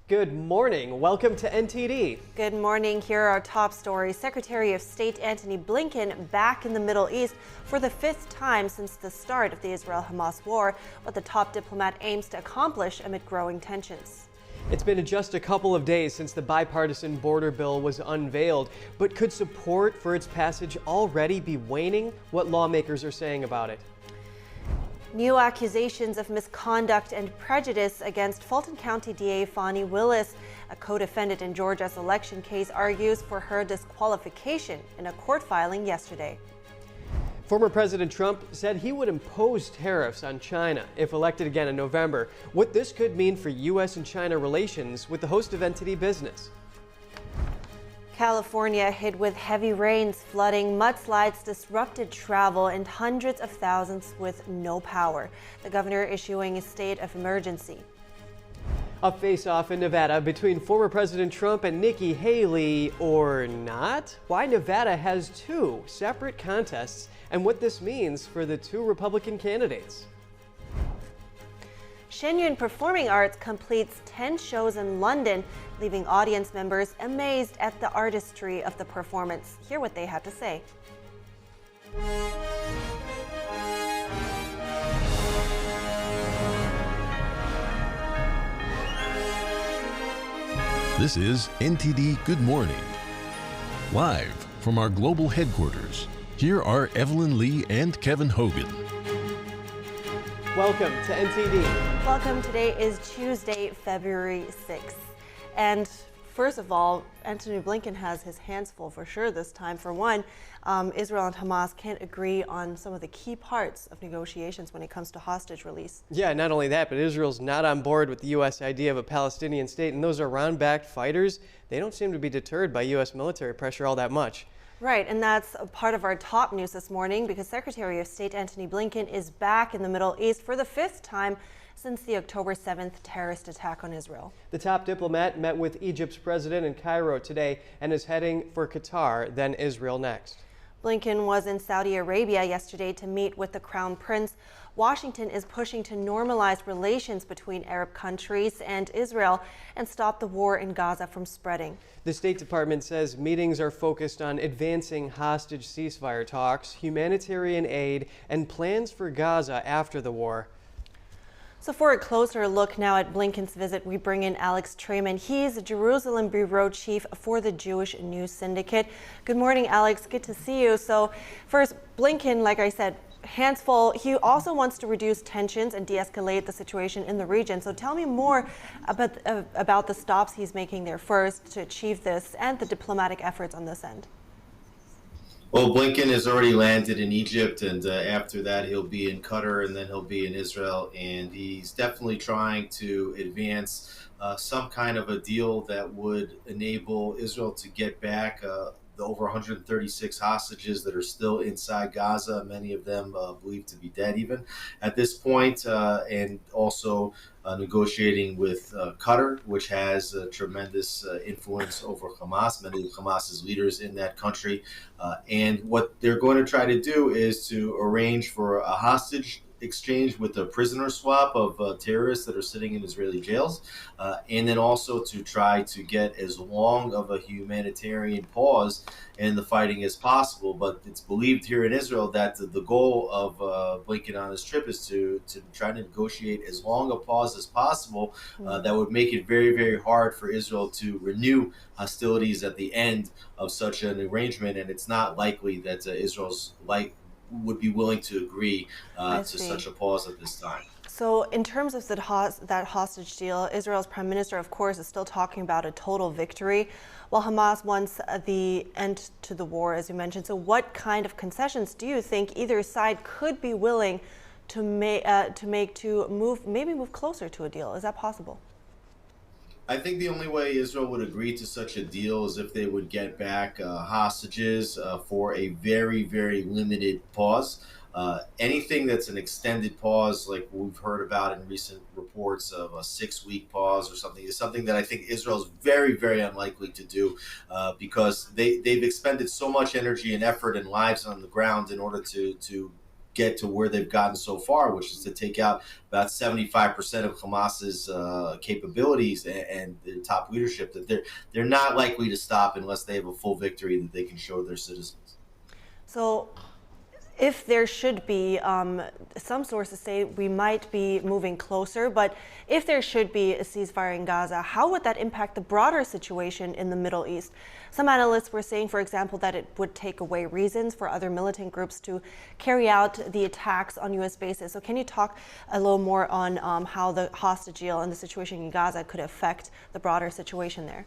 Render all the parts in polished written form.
Good morning. Welcome to NTD. Good morning. Here are our top stories. Secretary of State Antony Blinken back in the Middle East for the fifth time since the start of the Israel-Hamas war, what the top diplomat aims to accomplish amid growing tensions. It's been just a couple of days since the bipartisan border bill was unveiled, but could support for its passage already be waning? What lawmakers are saying about it. New accusations of misconduct and prejudice against Fulton County DA Fani Willis. A co-defendant in Georgia's election case argues for her disqualification in a court filing yesterday. Former President Trump said he would impose tariffs on China if elected again in November. What this could mean for U.S. and China relations with the host of NTD Business. California hit with heavy rains, flooding, mudslides disrupted travel, and hundreds of thousands with no power. The governor issuing a state of emergency. A face-off in Nevada between former President Trump and Nikki Haley, or not? Why Nevada has two separate contests and what this means for the two Republican candidates. Shen Yun Performing Arts completes 10 shows in London, leaving audience members amazed at the artistry of the performance. Hear what they had to say. This is NTD Good Morning. Live from our global headquarters, here are Evelyn Lee and Kevin Hogan. Welcome to NTD. Welcome. Today is Tuesday, February 6th. And first of all, Antony Blinken has his hands full for sure this time. For one, Israel and Hamas can't agree on some of the key parts of negotiations when it comes to hostage release. Yeah, not only that, but Israel's not on board with the U.S. idea of a Palestinian state. And those Iran-backed fighters, they don't seem to be deterred by U.S. military pressure all that much. Right, and that's a part of our top news this morning because Secretary of State Antony Blinken is back in the Middle East for the fifth time since the October 7th terrorist attack on Israel. The top diplomat met with Egypt's president in Cairo today and is heading for Qatar, then Israel next. Blinken was in Saudi Arabia yesterday to meet with the Crown Prince. Washington is pushing to normalize relations between Arab countries and Israel and stop the war in Gaza from spreading. The State Department says meetings are focused on advancing hostage ceasefire talks, humanitarian aid, and plans for Gaza after the war. So for a closer look now at Blinken's visit, we bring in Alex Trayman. He's the Jerusalem Bureau Chief for the Jewish News Syndicate. Good morning, Alex. Good to see you. So first, Blinken, like I said, hands full. He also wants to reduce tensions and de-escalate the situation in the region. So tell me more about the stops he's making there first to achieve this and the diplomatic efforts on this end. Well, Blinken has already landed in Egypt, and after that he'll be in Qatar, and then he'll be in Israel. And he's definitely trying to advance some kind of a deal that would enable Israel to get back the over 136 hostages that are still inside Gaza, many of them believed to be dead even at this point, and also negotiating with Qatar, which has a tremendous influence over Hamas, many of Hamas's leaders in that country. And what they're going to try to do is to arrange for a hostage exchange with a prisoner swap of terrorists that are sitting in Israeli jails, and then also to try to get as long of a humanitarian pause in the fighting as possible. But it's believed here in Israel that the goal of Blinken on his trip is to try to negotiate as long a pause as possible that would make it very, very hard for Israel to renew hostilities at the end of such an arrangement. And it's not likely that Israel's would be willing to agree to such a pause at this time. So in terms of that hostage deal, Israel's prime minister, of course, is still talking about a total victory, while Hamas wants the end to the war, as you mentioned. So what kind of concessions do you think either side could be willing to make to move closer to a deal? Is that possible? I think the only way Israel would agree to such a deal is if they would get back hostages for a very, very limited pause. Anything that's an extended pause, like we've heard about in recent reports of a 6-week pause or something, is something that I think Israel is very, very unlikely to do because they've expended so much energy and effort and lives on the ground in order to get to where they've gotten so far, which is to take out about 75% of Hamas's capabilities and their top leadership, that they're not likely to stop unless they have a full victory that they can show their citizens. So if there should be, some sources say we might be moving closer, but if there should be a ceasefire in Gaza, how would that impact the broader situation in the Middle East? Some analysts were saying, for example, that it would take away reasons for other militant groups to carry out the attacks on U.S. bases. So can you talk a little more on how the hostage deal and the situation in Gaza could affect the broader situation there?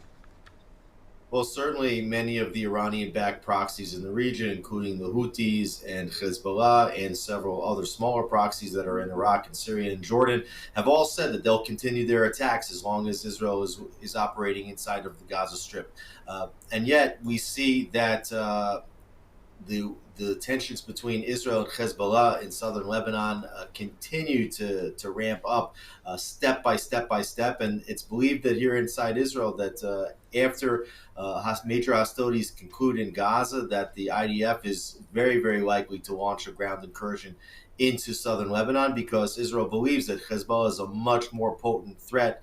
Well, certainly many of the Iranian-backed proxies in the region, including the Houthis and Hezbollah and several other smaller proxies that are in Iraq and Syria and Jordan, have all said that they'll continue their attacks as long as Israel is operating inside of the Gaza Strip. And yet we see that the tensions between Israel and Hezbollah in southern Lebanon continue to ramp up step by step. And it's believed that here inside Israel that after major hostilities conclude in Gaza, that the IDF is very, very likely to launch a ground incursion into southern Lebanon, because Israel believes that Hezbollah is a much more potent threat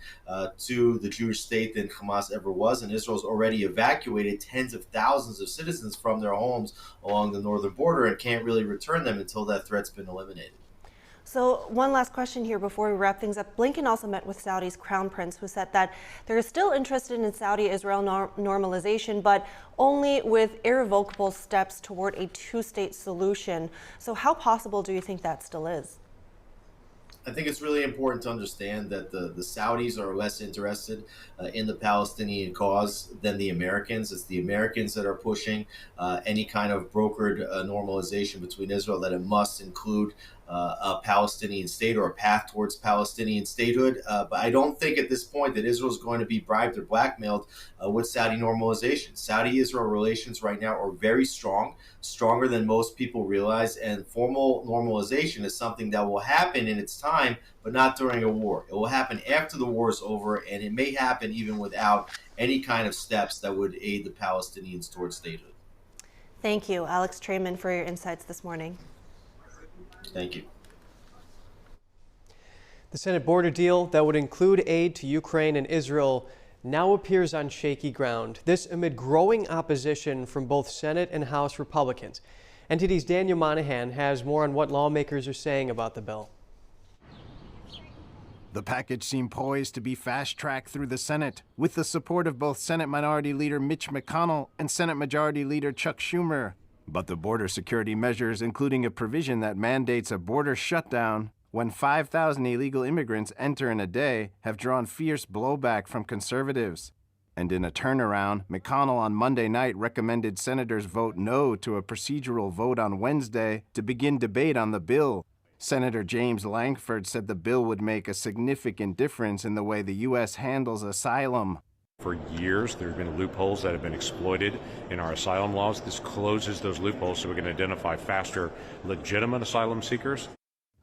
to the Jewish state than Hamas ever was. And Israel's already evacuated tens of thousands of citizens from their homes along the northern border and can't really return them until that threat's been eliminated. So one last question here before we wrap things up. Blinken also met with Saudi's crown prince, who said that they're still interested in Saudi-Israel normalization, but only with irrevocable steps toward a two-state solution. So how possible do you think that still is? I think it's really important to understand that the Saudis are less interested in the Palestinian cause than the Americans. It's the Americans that are pushing any kind of brokered normalization between Israel, that it must include a Palestinian state or a path towards Palestinian statehood. But I don't think at this point that Israel is going to be bribed or blackmailed with Saudi normalization. Saudi-Israel relations right now are very strong, stronger than most people realize, and formal normalization is something that will happen in its time, but not during a war. It will happen after the war is over, and it may happen even without any kind of steps that would aid the Palestinians towards statehood. Thank you, Alex Trayman, for your insights this morning. Thank you. The Senate border deal that would include aid to Ukraine and Israel now appears on shaky ground. This amid growing opposition from both Senate and House Republicans. NTD's Daniel Monahan has more on what lawmakers are saying about the bill. The package seemed poised to be fast-tracked through the Senate, with the support of both Senate Minority Leader Mitch McConnell and Senate Majority Leader Chuck Schumer. But the border security measures, including a provision that mandates a border shutdown when 5,000 illegal immigrants enter in a day, have drawn fierce blowback from conservatives. And in a turnaround, McConnell on Monday night recommended senators vote no to a procedural vote on Wednesday to begin debate on the bill. Senator James Lankford said the bill would make a significant difference in the way the U.S. handles asylum. For years, there have been loopholes that have been exploited in our asylum laws. This closes those loopholes so we can identify faster legitimate asylum seekers.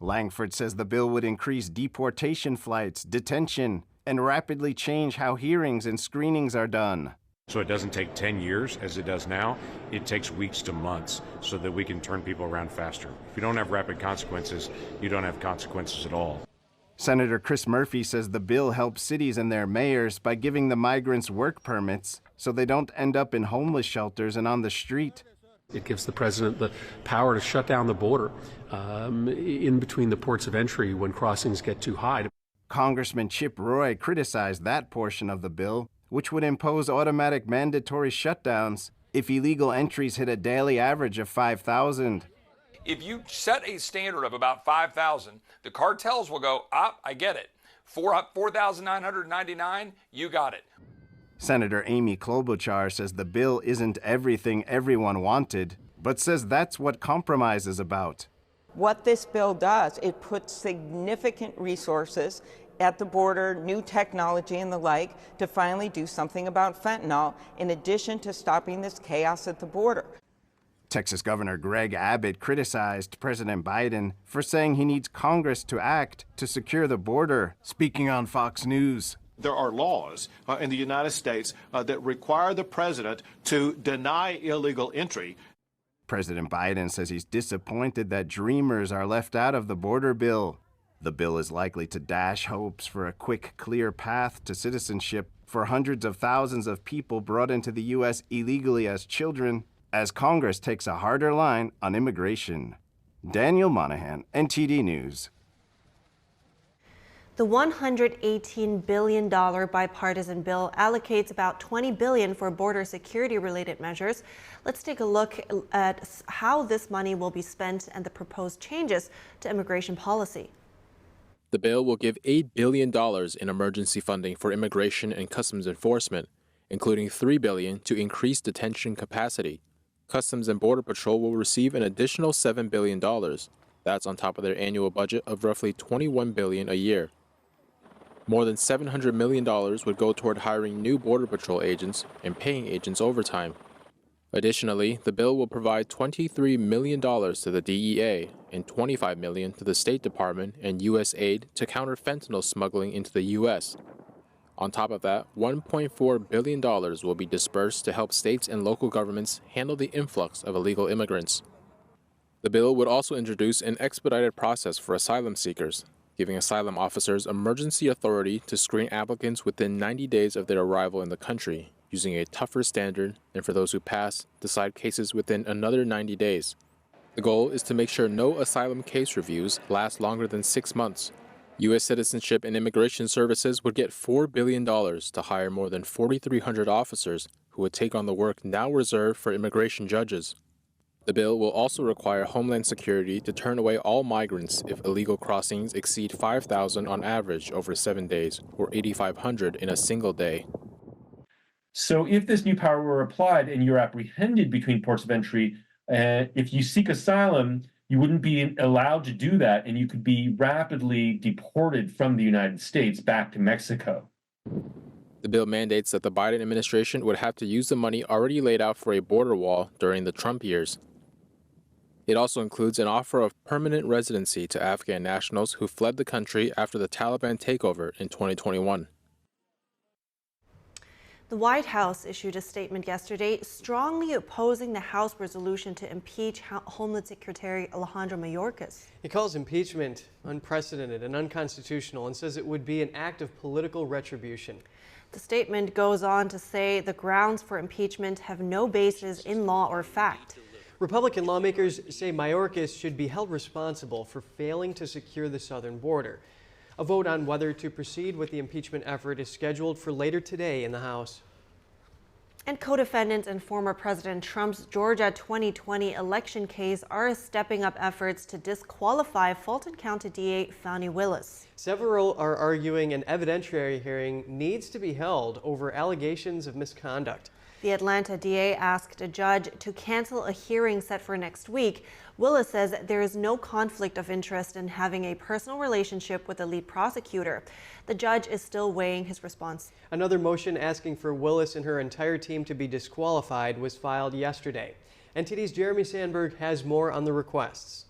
Lankford says the bill would increase deportation flights, detention, and rapidly change how hearings and screenings are done. So it doesn't take 10 years as it does now. It takes weeks to months so that we can turn people around faster. If you don't have rapid consequences, you don't have consequences at all. Senator Chris Murphy says the bill helps cities and their mayors by giving the migrants work permits so they don't end up in homeless shelters and on the street. It gives the president the power to shut down the border in between the ports of entry when crossings get too high. Congressman Chip Roy criticized that portion of the bill, which would impose automatic mandatory shutdowns if illegal entries hit a daily average of 5,000. If you set a standard of about 5,000, the cartels will go, I get it. 4,999, you got it. Senator Amy Klobuchar says the bill isn't everything everyone wanted, but says that's what compromise is about. What this bill does, it puts significant resources at the border, new technology and the like, to finally do something about fentanyl, in addition to stopping this chaos at the border. Texas Governor Greg Abbott criticized President Biden for saying he needs Congress to act to secure the border, speaking on Fox News. There are laws in the United States that require the president to deny illegal entry. President Biden says he's disappointed that dreamers are left out of the border bill. The bill is likely to dash hopes for a quick, clear path to citizenship for hundreds of thousands of people brought into the U.S. illegally as children, as Congress takes a harder line on immigration. Daniel Monahan, NTD News. The $118 billion bipartisan bill allocates about $20 billion for border security-related measures. Let's take a look at how this money will be spent and the proposed changes to immigration policy. The bill will give $8 billion in emergency funding for immigration and customs enforcement, including $3 billion to increase detention capacity. Customs and Border Patrol will receive an additional $7 billion. That's on top of their annual budget of roughly $21 billion a year. More than $700 million would go toward hiring new Border Patrol agents and paying agents overtime. Additionally, the bill will provide $23 million to the DEA and $25 million to the State Department and U.S. aid to counter fentanyl smuggling into the U.S. On top of that, $1.4 billion will be dispersed to help states and local governments handle the influx of illegal immigrants. The bill would also introduce an expedited process for asylum seekers, giving asylum officers emergency authority to screen applicants within 90 days of their arrival in the country, using a tougher standard, and for those who pass, decide cases within another 90 days. The goal is to make sure no asylum case reviews last longer than 6 months. U.S. Citizenship and Immigration Services would get $4 billion to hire more than 4,300 officers who would take on the work now reserved for immigration judges. The bill will also require Homeland Security to turn away all migrants if illegal crossings exceed 5,000 on average over 7 days, or 8,500 in a single day. So if this new power were applied and you're apprehended between ports of entry, if you seek asylum, you wouldn't be allowed to do that, and you could be rapidly deported from the United States back to Mexico. The bill mandates that the Biden administration would have to use the money already laid out for a border wall during the Trump years. It also includes an offer of permanent residency to Afghan nationals who fled the country after the Taliban takeover in 2021. The White House issued a statement yesterday strongly opposing the House resolution to impeach Homeland Secretary Alejandro Mayorkas. He calls impeachment unprecedented and unconstitutional and says it would be an act of political retribution. The statement goes on to say the grounds for impeachment have no basis in law or fact. Republican lawmakers say Mayorkas should be held responsible for failing to secure the southern border. A vote on whether to proceed with the impeachment effort is scheduled for later today in the House. And co-defendants in former President Trump's Georgia 2020 election case are stepping up efforts to disqualify Fulton County DA Fani Willis. Several are arguing an evidentiary hearing needs to be held over allegations of misconduct. The Atlanta DA asked a judge to cancel a hearing set for next week. Willis says there is no conflict of interest in having a personal relationship with the lead prosecutor. The judge is still weighing his response. Another motion asking for Willis and her entire team to be disqualified was filed yesterday. NTD's Jeremy Sandberg has more on the requests.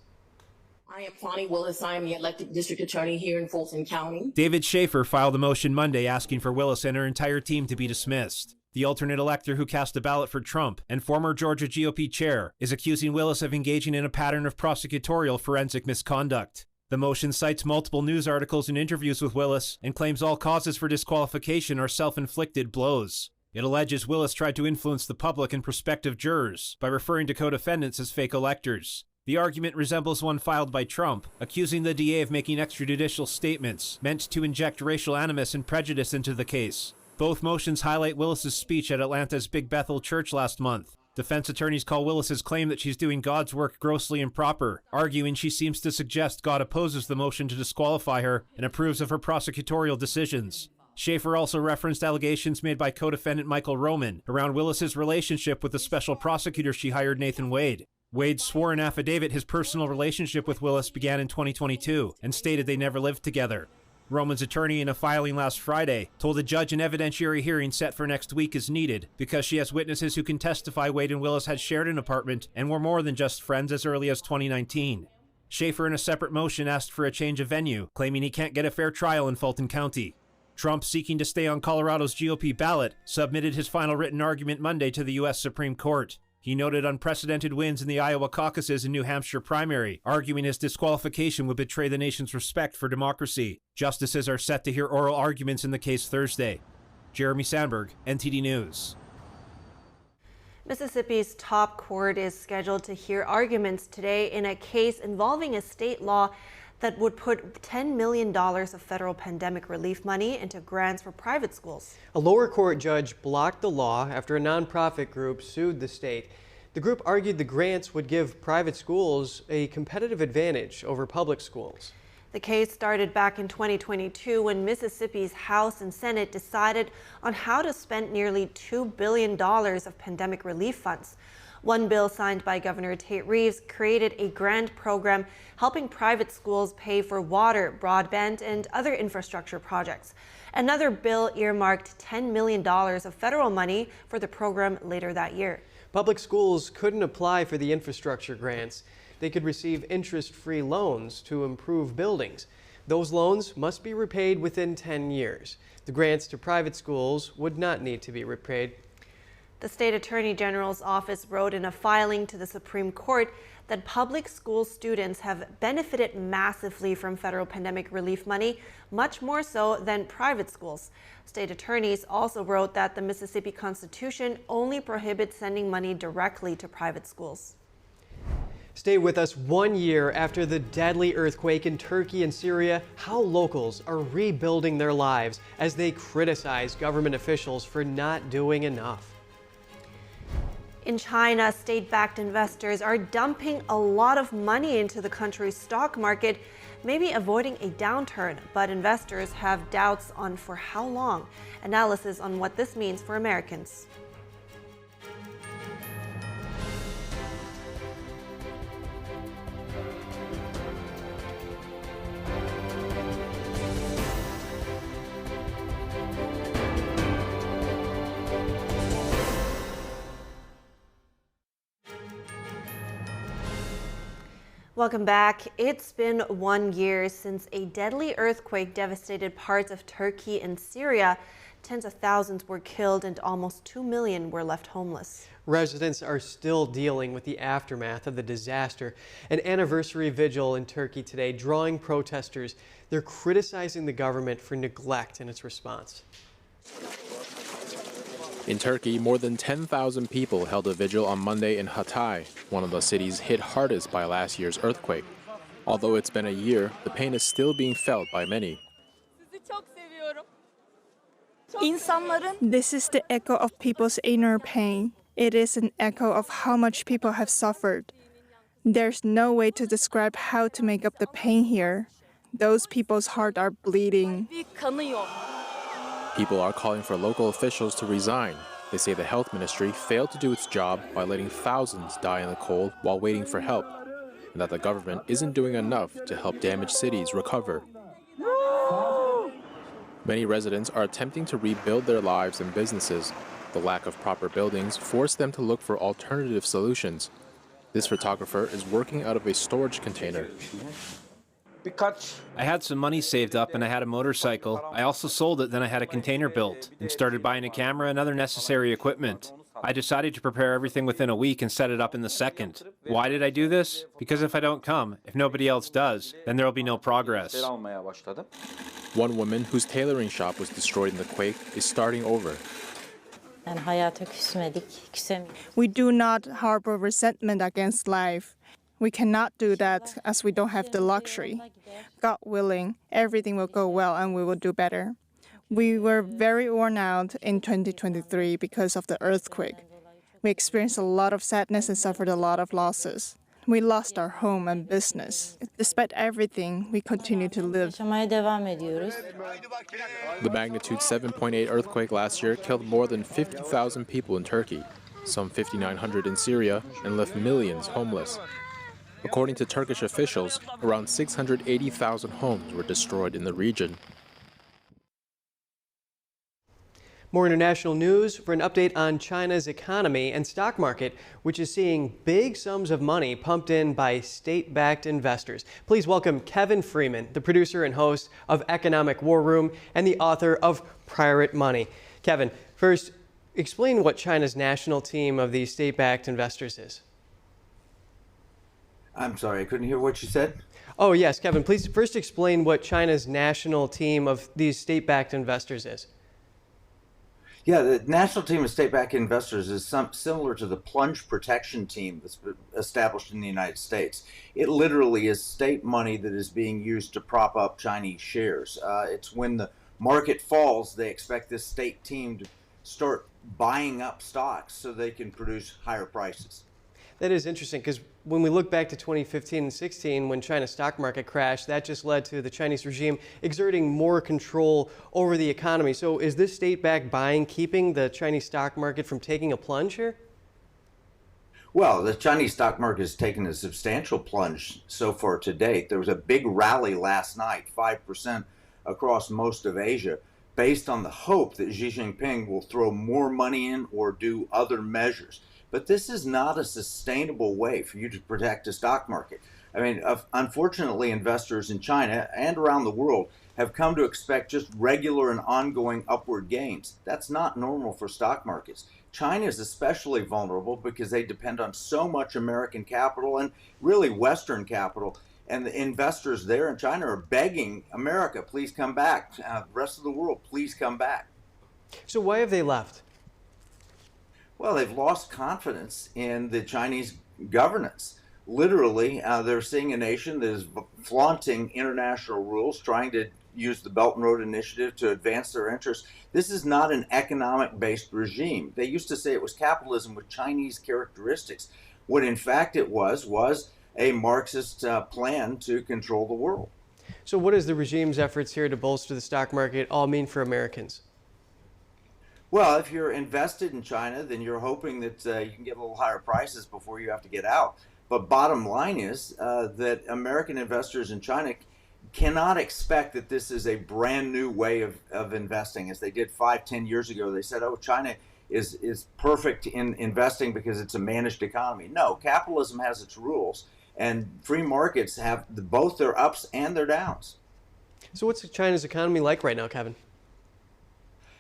I am Fani Willis. I am the elected district attorney here in Fulton County. David Schaefer filed a motion Monday asking for Willis and her entire team to be dismissed. The alternate elector who cast a ballot for Trump and former Georgia GOP chair is accusing Willis of engaging in a pattern of prosecutorial forensic misconduct. The motion cites multiple news articles and interviews with Willis and claims all causes for disqualification are self-inflicted blows. It alleges Willis tried to influence the public and prospective jurors by referring to co-defendants as fake electors. The argument resembles one filed by Trump, accusing the DA of making extrajudicial statements meant to inject racial animus and prejudice into the case. Both motions highlight Willis's speech at Atlanta's Big Bethel Church last month. Defense attorneys call Willis's claim that she's doing God's work grossly improper, arguing she seems to suggest God opposes the motion to disqualify her and approves of her prosecutorial decisions. Schaefer also referenced allegations made by co-defendant Michael Roman around Willis's relationship with the special prosecutor she hired, Nathan Wade. Wade swore in affidavit his personal relationship with Willis began in 2022 and stated they never lived together. Roman's attorney, in a filing last Friday, told the judge an evidentiary hearing set for next week is needed because she has witnesses who can testify Wade and Willis had shared an apartment and were more than just friends as early as 2019. Schaefer, in a separate motion, asked for a change of venue, claiming he can't get a fair trial in Fulton County. Trump, seeking to stay on Colorado's GOP ballot, submitted his final written argument Monday to the U.S. Supreme Court. He noted unprecedented wins in the Iowa caucuses and New Hampshire primary, arguing his disqualification would betray the nation's respect for democracy. Justices are set to hear oral arguments in the case Thursday. Jeremy Sandberg, NTD News. Mississippi's top court is scheduled to hear arguments today in a case involving a state law that would put $10 million of federal pandemic relief money into grants for private schools. A lower court judge blocked the law after a nonprofit group sued the state. The group argued the grants would give private schools a competitive advantage over public schools. The case started back in 2022 when Mississippi's House and Senate decided on how to spend nearly $2 billion of pandemic relief funds. One bill signed by Governor Tate Reeves created a grant program helping private schools pay for water, broadband, and other infrastructure projects. Another bill earmarked $10 million of federal money for the program later that year. Public schools couldn't apply for the infrastructure grants. They could receive interest-free loans to improve buildings. Those loans must be repaid within 10 years. The grants to private schools would not need to be repaid. The state attorney general's office wrote in a filing to the Supreme Court that public school students have benefited massively from federal pandemic relief money, much more so than private schools. State attorneys also wrote that the Mississippi Constitution only prohibits sending money directly to private schools. Stay with us 1 year after the deadly earthquake in Turkey and Syria, how locals are rebuilding their lives as they criticize government officials for not doing enough. In China, state-backed investors are dumping a lot of money into the country's stock market, maybe avoiding a downturn, but investors have doubts on for how long. Analysis on what this means for Americans. Welcome back. It's been 1 year since a deadly earthquake devastated parts of Turkey and Syria. Tens of thousands were killed and almost 2 million were left homeless. Residents are still dealing with the aftermath of the disaster. An anniversary vigil in Turkey today drawing protesters. They're criticizing the government for neglect in its response. In Turkey, more than 10,000 people held a vigil on Monday in Hatay, one of the cities hit hardest by last year's earthquake. Although it's been a year, the pain is still being felt by many. This is the echo of people's inner pain. It is an echo of how much people have suffered. There's no way to describe how to make up the pain here. Those people's hearts are bleeding. People are calling for local officials to resign. They say the health ministry failed to do its job by letting thousands die in the cold while waiting for help, and that the government isn't doing enough to help damaged cities recover. Many residents are attempting to rebuild their lives and businesses. The lack of proper buildings forced them to look for alternative solutions. This photographer is working out of a storage container. I had some money saved up and I had a motorcycle. I also sold it, then I had a container built and started buying a camera and other necessary equipment. I decided to prepare everything within a week and set it up in the second. Why did I do this? Because if I don't come, if nobody else does, then there will be no progress. One woman whose tailoring shop was destroyed in the quake is starting over. We do not harbor resentment against life. We cannot do that as we don't have the luxury. God willing, everything will go well and we will do better. We were very worn out in 2023 because of the earthquake. We experienced a lot of sadness and suffered a lot of losses. We lost our home and business. Despite everything, we continue to live. The magnitude 7.8 earthquake last year killed more than 50,000 people in Turkey, some 5,900 in Syria, and left millions homeless. According to Turkish officials, around 680,000 homes were destroyed in the region. More international news for an update on China's economy and stock market, which is seeing big sums of money pumped in by state-backed investors. Please welcome Kevin Freeman, the producer and host of Economic War Room and the author of Pirate Money. Kevin, first, Explain what China's national team of these state-backed investors is. I'm sorry, I couldn't hear what you said. Oh, yes, Kevin, please first explain what China's national team of these state-backed investors is. Yeah, the national team of state-backed investors is similar to the plunge protection team that's established in the United States. It literally is state money that is being used to prop up Chinese shares. It's when the market falls, they expect this state team to start buying up stocks so they can produce higher prices. That is interesting because when we look back to 2015 and 16, when China's stock market crashed, that just led to the Chinese regime exerting more control over the economy. So is this state-backed buying keeping the Chinese stock market from taking a plunge here? Well, the Chinese stock market has taken a substantial plunge so far to date. There was a big rally last night, 5% across most of Asia, based on the hope that Xi Jinping will throw more money in or do other measures. But this is not a sustainable way for you to protect a stock market. I mean, unfortunately, investors in China and around the world have come to expect just regular and ongoing upward gains. That's not normal for stock markets. China is especially vulnerable because they depend on so much American capital and really Western capital. And the investors there in China are begging America, please come back. The rest of the world, please come back. So why have they left? Well, they've lost confidence in the Chinese governance. Literally, they're seeing a nation that is flaunting international rules, trying to use the Belt and Road Initiative to advance their interests. This is not an economic-based regime. They used to say it was capitalism with Chinese characteristics. What in fact it was a Marxist plan to control the world. So what does the regime's efforts here to bolster the stock market all mean for Americans? Well, if you're invested in China, then you're hoping that you can get a little higher prices before you have to get out. But bottom line is that American investors in China cannot expect that this is a brand new way of investing, as they did 5-10 years ago. They said, oh, China is perfect in investing because it's a managed economy. No, capitalism has its rules, and free markets have both their ups and their downs. So what's China's economy like right now, Kevin?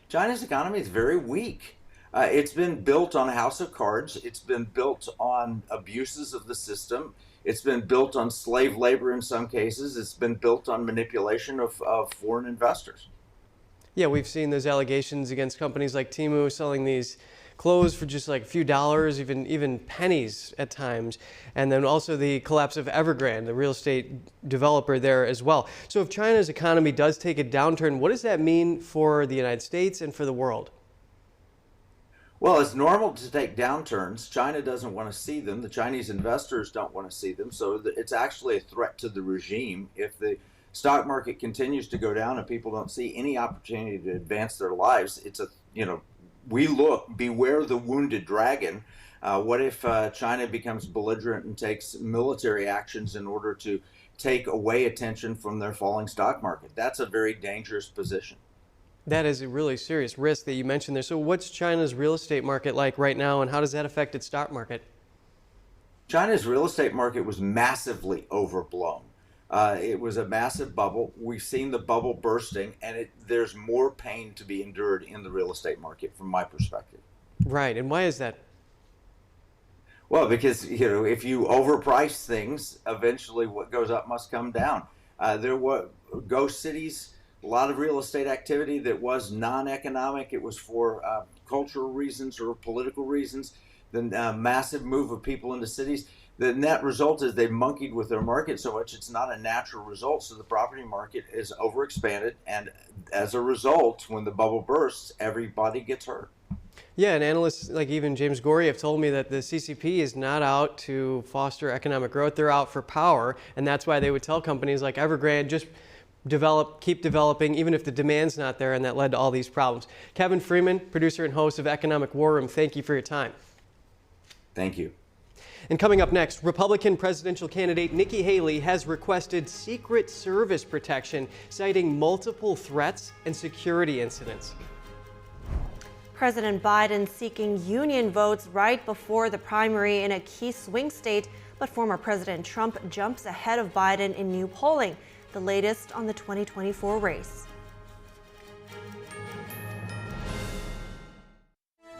China's economy is very weak. It's been built on a house of cards. It's been built on abuses of the system. It's been built on slave labor in some cases. It's been built on manipulation of foreign investors. Yeah, we've seen those allegations against companies like Temu selling these clothes for just like a few dollars, even pennies at times. And then also the collapse of Evergrande, the real estate developer there as well. So if China's economy does take a downturn, what does that mean for the United States and for the world? Well, it's normal to take downturns. China doesn't want to see them. The Chinese investors don't want to see them. So it's actually a threat to the regime. If the stock market continues to go down and people don't see any opportunity to advance their lives, it's a, beware the wounded dragon. What if China becomes belligerent and takes military actions in order to take away attention from their falling stock market? That's a very dangerous position. That is a really serious risk that you mentioned there. So what's China's real estate market like right now, and how does that affect its stock market? China's real estate market was massively overblown. It was a massive bubble. We've seen the bubble bursting, and there's more pain to be endured in the real estate market from my perspective. Right, and why is that? Well, because if you overprice things, eventually what goes up must come down. There were ghost cities, a lot of real estate activity that was non-economic. It was for cultural reasons or political reasons. The massive move of people into cities. The net result is they've monkeyed with their market so much it's not a natural result. So the property market is overexpanded, and as a result, when the bubble bursts, everybody gets hurt. Yeah, and analysts like even James Gorey have told me that the CCP is not out to foster economic growth. They're out for power, and that's why they would tell companies like Evergrande, just keep developing, even if the demand's not there, and that led to all these problems. Kevin Freeman, producer and host of Economic War Room, thank you for your time. Thank you. And coming up next, Republican presidential candidate Nikki Haley has requested Secret Service protection, citing multiple threats and security incidents. President Biden seeking union votes right before the primary in a key swing state, but former President Trump jumps ahead of Biden in new polling. The latest on the 2024 race.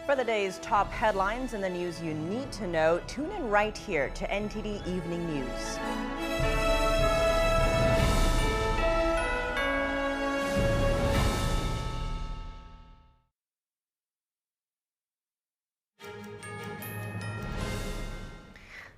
For the day's top headlines and the news you need to know, tune in right here to NTD Evening News.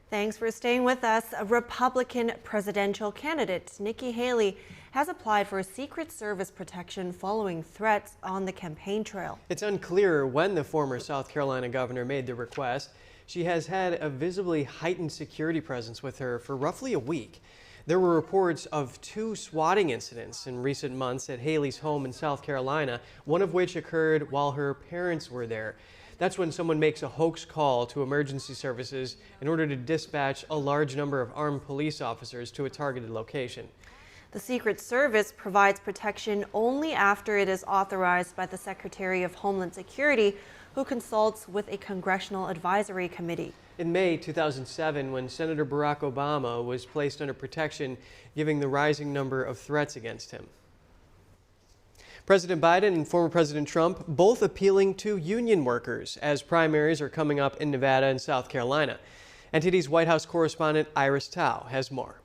Thanks for staying with us. A Republican presidential candidate, Nikki Haley, has applied for Secret Service protection following threats on the campaign trail. It's unclear when the former South Carolina governor made the request. She has had a visibly heightened security presence with her for roughly a week. There were reports of 2 swatting incidents in recent months at Haley's home in South Carolina, one of which occurred while her parents were there. That's when someone makes a hoax call to emergency services in order to dispatch a large number of armed police officers to a targeted location. The Secret Service provides protection only after it is authorized by the Secretary of Homeland Security, who consults with a Congressional Advisory Committee. In May 2007, when Senator Barack Obama was placed under protection, given the rising number of threats against him. President Biden and former President Trump both appealing to union workers as primaries are coming up in Nevada and South Carolina. NTD's White House correspondent Iris Tao has more.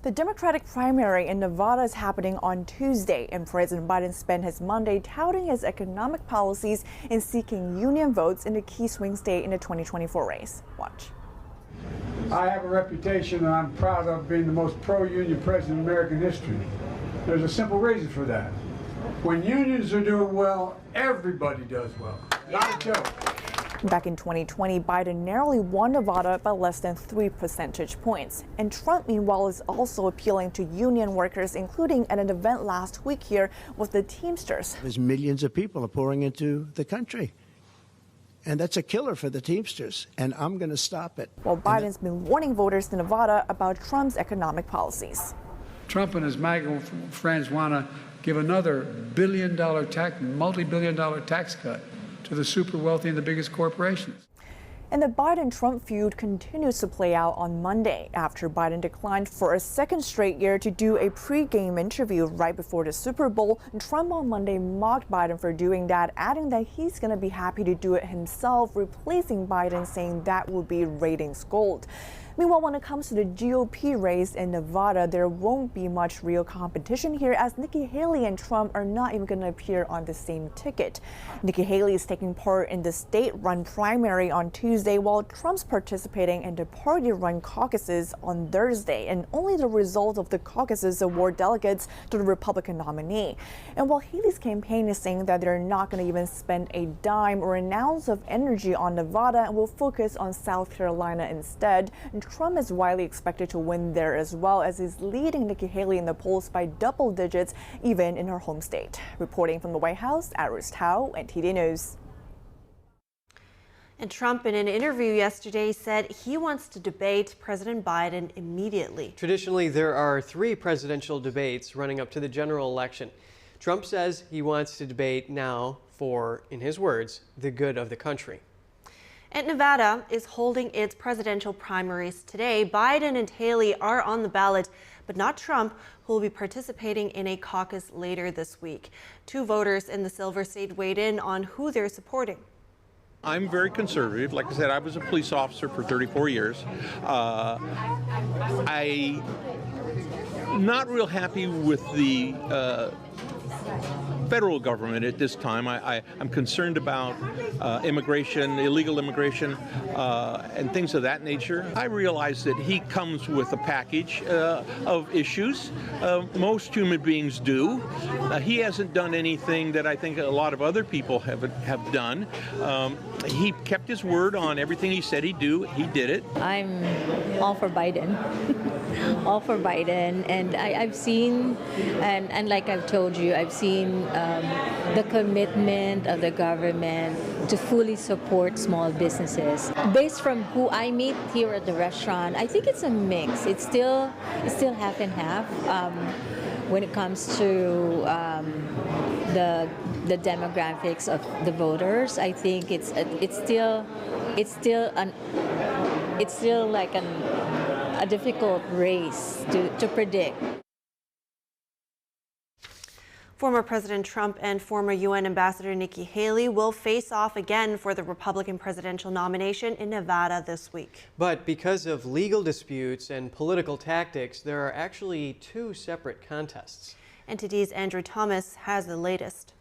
The Democratic primary in Nevada is happening on Tuesday, and President Biden spent his Monday touting his economic policies and seeking union votes in the key swing state in the 2024 race. Watch. I have a reputation and I'm proud of being the most pro-union president in American history. There's a simple reason for that. When unions are doing well, everybody does well. Not a joke. Back in 2020, Biden narrowly won Nevada by less than 3 percentage points. And Trump, meanwhile, is also appealing to union workers, including at an event last week here with the Teamsters. There's millions of people are pouring into the country. And that's a killer for the Teamsters, and I'm going to stop it. While Biden's been warning voters in Nevada about Trump's economic policies. Trump and his MAGA friends want to give another billion-dollar multi-billion-dollar tax cut to the super wealthy and the biggest corporations. And the Biden-Trump feud continues to play out on Monday after Biden declined for a second straight year to do a pre-game interview right before the Super Bowl. Trump on Monday mocked Biden for doing that, adding that he's going to be happy to do it himself, replacing Biden, saying that will be ratings gold. Meanwhile, when it comes to the GOP race in Nevada, there won't be much real competition here, as Nikki Haley and Trump are not even going to appear on the same ticket. Nikki Haley is taking part in the state-run primary on Tuesday, while Trump's participating in the party-run caucuses on Thursday, and only the result of the caucuses award delegates to the Republican nominee. And while Haley's campaign is saying that they're not going to even spend a dime or an ounce of energy on Nevada and will focus on South Carolina instead, Trump is widely expected to win there as well, as he's leading Nikki Haley in the polls by double digits, even in her home state. Reporting from the White House, Iris Tao, NTD News. And Trump, in an interview yesterday, said he wants to debate President Biden immediately. Traditionally, there are 3 presidential debates running up to the general election. Trump says he wants to debate now for, in his words, the good of the country. And Nevada is holding its presidential primaries today. Biden and Haley are on the ballot, but not Trump, who will be participating in a caucus later this week. 2 voters in the Silver State weighed in on who they're supporting. I'm very conservative. Like I said, I was a police officer for 34 years. I'm not real happy with the federal government at this time. I'm concerned about immigration, illegal immigration, and things of that nature. I realize that he comes with a package of issues. Most human beings do. He hasn't done anything that I think a lot of other people have done. He kept his word on everything he said he'd do. He did it. I'm all for Biden. All for Biden, and I've seen, and like I've told you, I've seen the commitment of the government to fully support small businesses. Based from who I meet here at the restaurant, I think it's a mix. It's still half and half when it comes to the demographics of the voters. I think it's still like a difficult race to predict. Former President Trump and former UN Ambassador Nikki Haley will face off again for the Republican presidential nomination in Nevada this week. But because of legal disputes and political tactics, there are actually two separate contests. NTD's Andrew Thomas has the latest.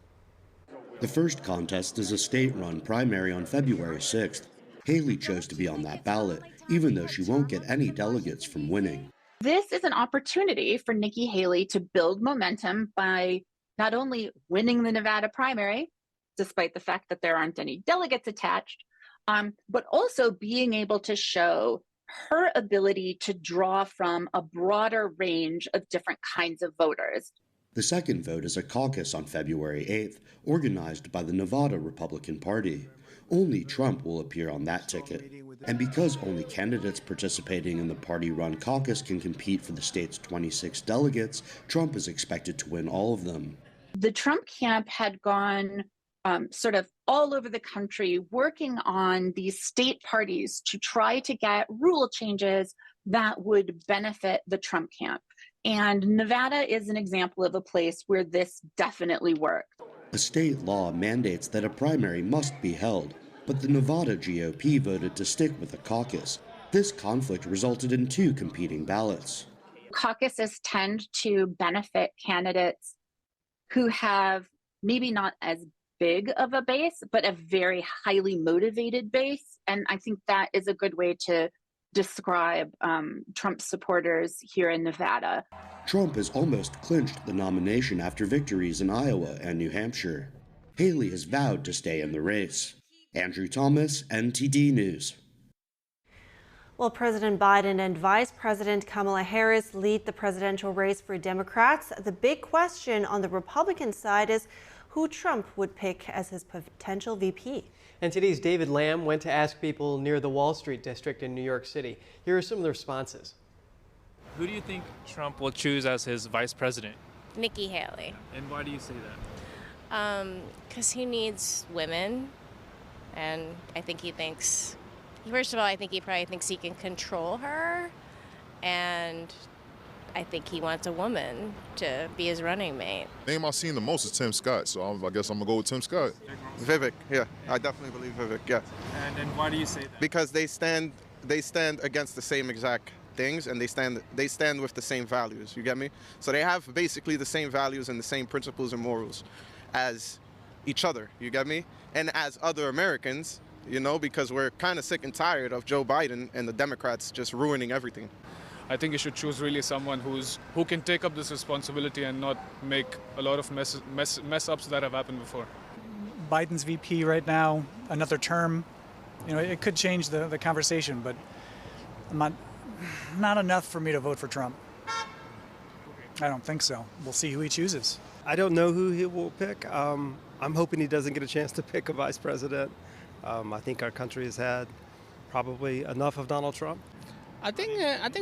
The first contest is a state-run primary on February 6th. Haley chose to be on that ballot, even though she won't get any delegates from winning. This is an opportunity for Nikki Haley to build momentum by not only winning the Nevada primary, despite the fact that there aren't any delegates attached, but also being able to show her ability to draw from a broader range of different kinds of voters. The second vote is a caucus on February 8th, organized by the Nevada Republican Party. Only Trump will appear on that ticket. And because only candidates participating in the party-run caucus can compete for the state's 26 delegates, Trump is expected to win all of them. The Trump camp had gone sort of all over the country working on these state parties to try to get rule changes that would benefit the Trump camp. And Nevada is an example of a place where this definitely worked. A state law mandates that a primary must be held, but the Nevada GOP voted to stick with a caucus. This conflict resulted in two competing ballots. Caucuses tend to benefit candidates who have maybe not as big of a base, but a very highly motivated base. And I think that is a good way to describe Trump supporters here in Nevada. Trump has almost clinched the nomination after victories in Iowa and New Hampshire. Haley has vowed to stay in the race. Andrew Thomas, NTD News. Well, President Biden and Vice President Kamala Harris lead the presidential race for Democrats. The big question on the Republican side is who Trump would pick as his potential VP. NTD's David Lamb went to ask people near the Wall Street district in New York City. Here are some of the responses. Who do you think Trump will choose as his vice president? Nikki Haley. And why do you say that? Because he needs women, and I think he thinks, first of all, I think he probably thinks he can control her, and I think he wants a woman to be his running mate. Name I've seen the most is Tim Scott, so I guess I'm gonna go with Tim Scott. Vivek, yeah, I definitely believe Vivek, yeah. And why do you say that? Because they stand against the same exact things, and they stand with the same values. You get me? So they have basically the same values and the same principles and morals as each other. You get me? And as other Americans, you know, because we're kind of sick and tired of Joe Biden and the Democrats just ruining everything. I think you should choose really someone who can take up this responsibility and not make a lot of mess ups that have happened before. Biden's VP right now, another term, you know, it could change the conversation, but not enough for me to vote for Trump. I don't think so. We'll see who he chooses. I don't know who he will pick. I'm hoping he doesn't get a chance to pick a vice president. I think our country has had probably enough of Donald Trump. I think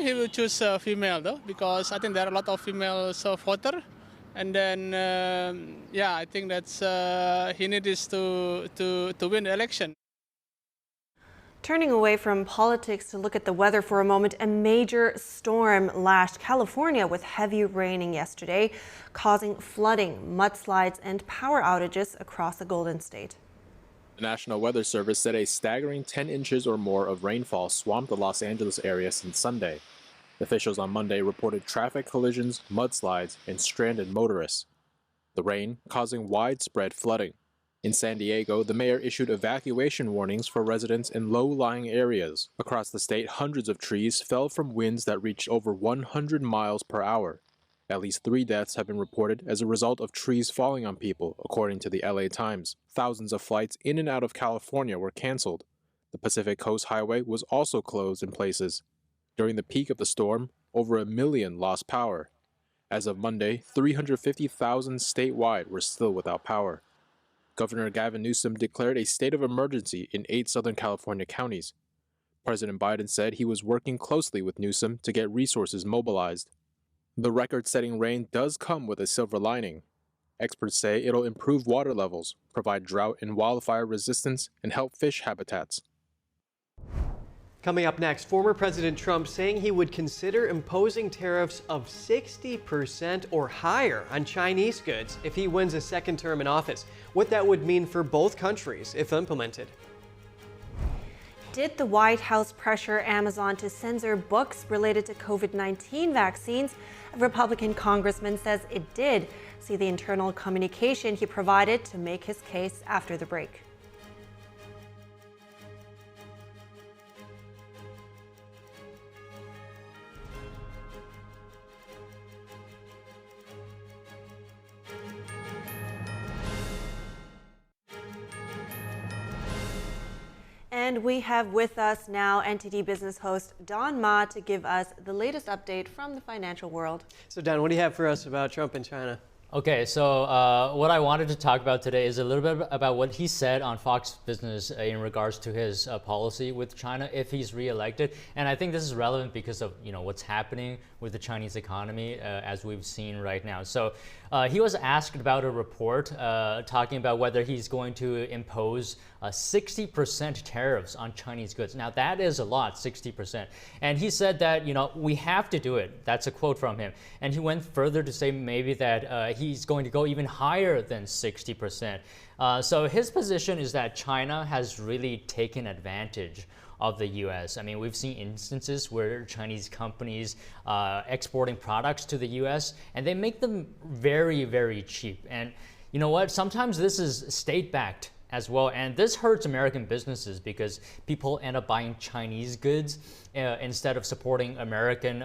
he will choose a female though, because I think there are a lot of female voters, and then I think that's he needs to win the election. Turning away from politics to look at the weather for a moment, a major storm lashed California with heavy raining yesterday, causing flooding, mudslides, and power outages across the Golden State. The National Weather Service said a staggering 10 inches or more of rainfall swamped the Los Angeles area since Sunday. Officials on Monday reported traffic collisions, mudslides, and stranded motorists. The rain causing widespread flooding. In San Diego, the mayor issued evacuation warnings for residents in low-lying areas. Across the state, hundreds of trees fell from winds that reached over 100 miles per hour. At least 3 deaths have been reported as a result of trees falling on people, according to the LA Times. Thousands of flights in and out of California were canceled. The Pacific Coast Highway was also closed in places. During the peak of the storm, over 1 million lost power. As of Monday, 350,000 statewide were still without power. Governor Gavin Newsom declared a state of emergency in 8 Southern California counties. President Biden said he was working closely with Newsom to get resources mobilized. The record-setting rain does come with a silver lining. Experts say it'll improve water levels, provide drought and wildfire resistance, and help fish habitats. Coming up next, former President Trump saying he would consider imposing tariffs of 60% or higher on Chinese goods if he wins a second term in office. What that would mean for both countries if implemented. Did the White House pressure Amazon to censor books related to COVID-19 vaccines? A Republican congressman says it did. See the internal communication he provided to make his case after the break. And we have with us now NTD business host Don Ma to give us the latest update from the financial world. So Don, what do you have for us about Trump and China? Okay, so what I wanted to talk about today is a little bit about what he said on Fox Business in regards to his policy with China if he's reelected. And I think this is relevant because of what's happening with the Chinese economy as we've seen right now. So he was asked about a report talking about whether he's going to impose 60% tariffs on Chinese goods. Now that is a lot, 60%. And he said that, we have to do it. That's a quote from him. And he went further to say maybe that he's going to go even higher than 60%. So his position is that China has really taken advantage of the U.S. I mean, we've seen instances where Chinese companies exporting products to the U.S. and they make them very, very cheap. And you know what? Sometimes this is state-backed as well, and this hurts American businesses because people end up buying Chinese goods instead of supporting American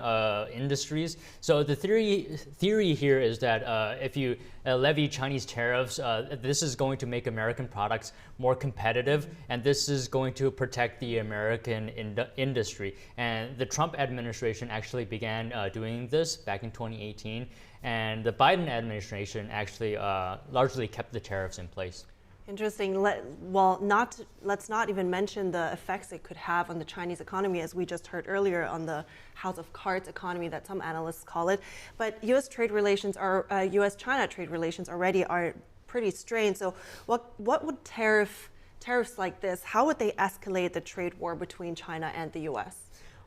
industries. So the theory here is that if you levy Chinese tariffs, this is going to make American products more competitive, and this is going to protect the American industry. And the Trump administration actually began doing this back in 2018, and the Biden administration actually largely kept the tariffs in place. Interesting. Let's not even mention the effects it could have on the Chinese economy, as we just heard earlier on the House of Cards economy that some analysts call it. But U.S. trade relations U.S.-China trade relations already are pretty strained. So what would tariffs like this, how would they escalate the trade war between China and the U.S.?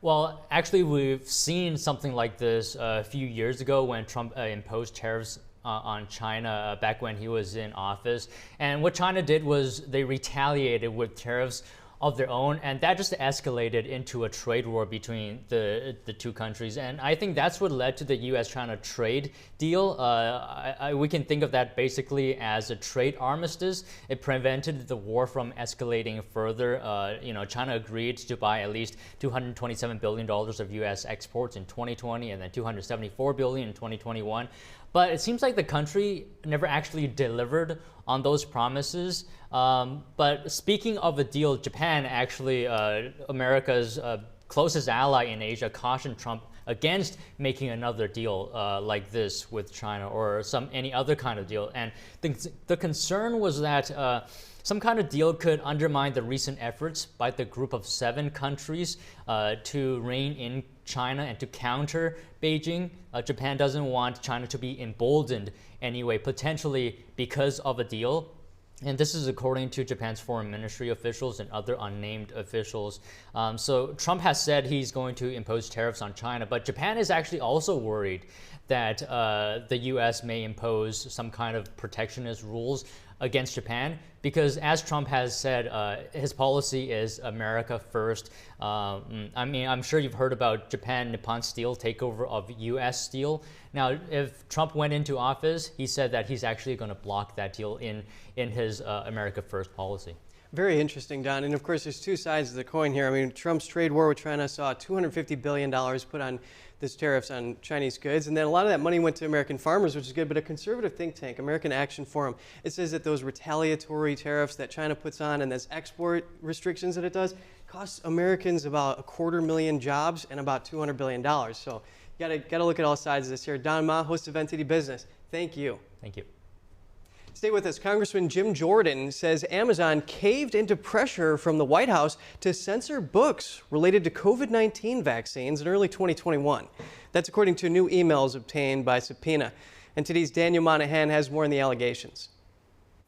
Well, actually, we've seen something like this a few years ago when Trump imposed tariffs on China back when he was in office. And what China did was they retaliated with tariffs of their own, and that just escalated into a trade war between the two countries. And I think that's what led to the U.S.-China trade deal. We can think of that basically as a trade armistice. It prevented the war from escalating further. China agreed to buy at least $227 billion of U.S. exports in 2020 and then $274 billion in 2021. But it seems like the country never actually delivered on those promises. But speaking of a deal, Japan, actually America's closest ally in Asia, cautioned Trump against making another deal like this with China or any other kind of deal. And the concern was that some kind of deal could undermine the recent efforts by the group of 7 countries to rein in China and to counter Beijing. Japan doesn't want China to be emboldened anyway, potentially because of a deal. And this is according to Japan's foreign ministry officials and other unnamed officials. So Trump has said he's going to impose tariffs on China, but Japan is actually also worried that the U.S. may impose some kind of protectionist rules against Japan, because as Trump has said, his policy is America first. I'm sure you've heard about Japan Nippon Steel takeover of U.S. steel. Now, if Trump went into office, he said that he's actually going to block that deal in his America first policy. Very interesting, Don. And of course, there's two sides of the coin here. I mean, Trump's trade war with China saw $250 billion put on this tariffs on Chinese goods. And then a lot of that money went to American farmers, which is good. But a conservative think tank, American Action Forum, it says that those retaliatory tariffs that China puts on and those export restrictions that it does costs Americans about 250,000 jobs and about $200 billion. So you gotta look at all sides of this here. Don Ma, host of NTD Business, thank you. Thank you. Stay with us. Congressman Jim Jordan says Amazon caved into pressure from the White House to censor books related to COVID-19 vaccines in early 2021. That's according to new emails obtained by subpoena. NTD's Daniel Monahan has more on the allegations.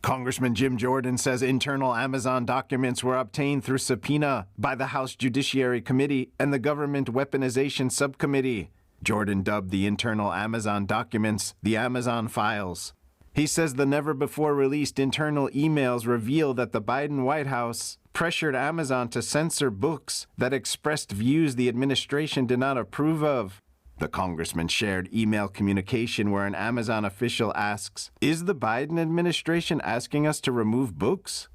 Congressman Jim Jordan says internal Amazon documents were obtained through subpoena by the House Judiciary Committee and the Government Weaponization Subcommittee. Jordan dubbed the internal Amazon documents the Amazon files. He says the never-before-released internal emails reveal that the Biden White House pressured Amazon to censor books that expressed views the administration did not approve of. The congressman shared email communication where an Amazon official asks, "Is the Biden administration asking us to remove books?"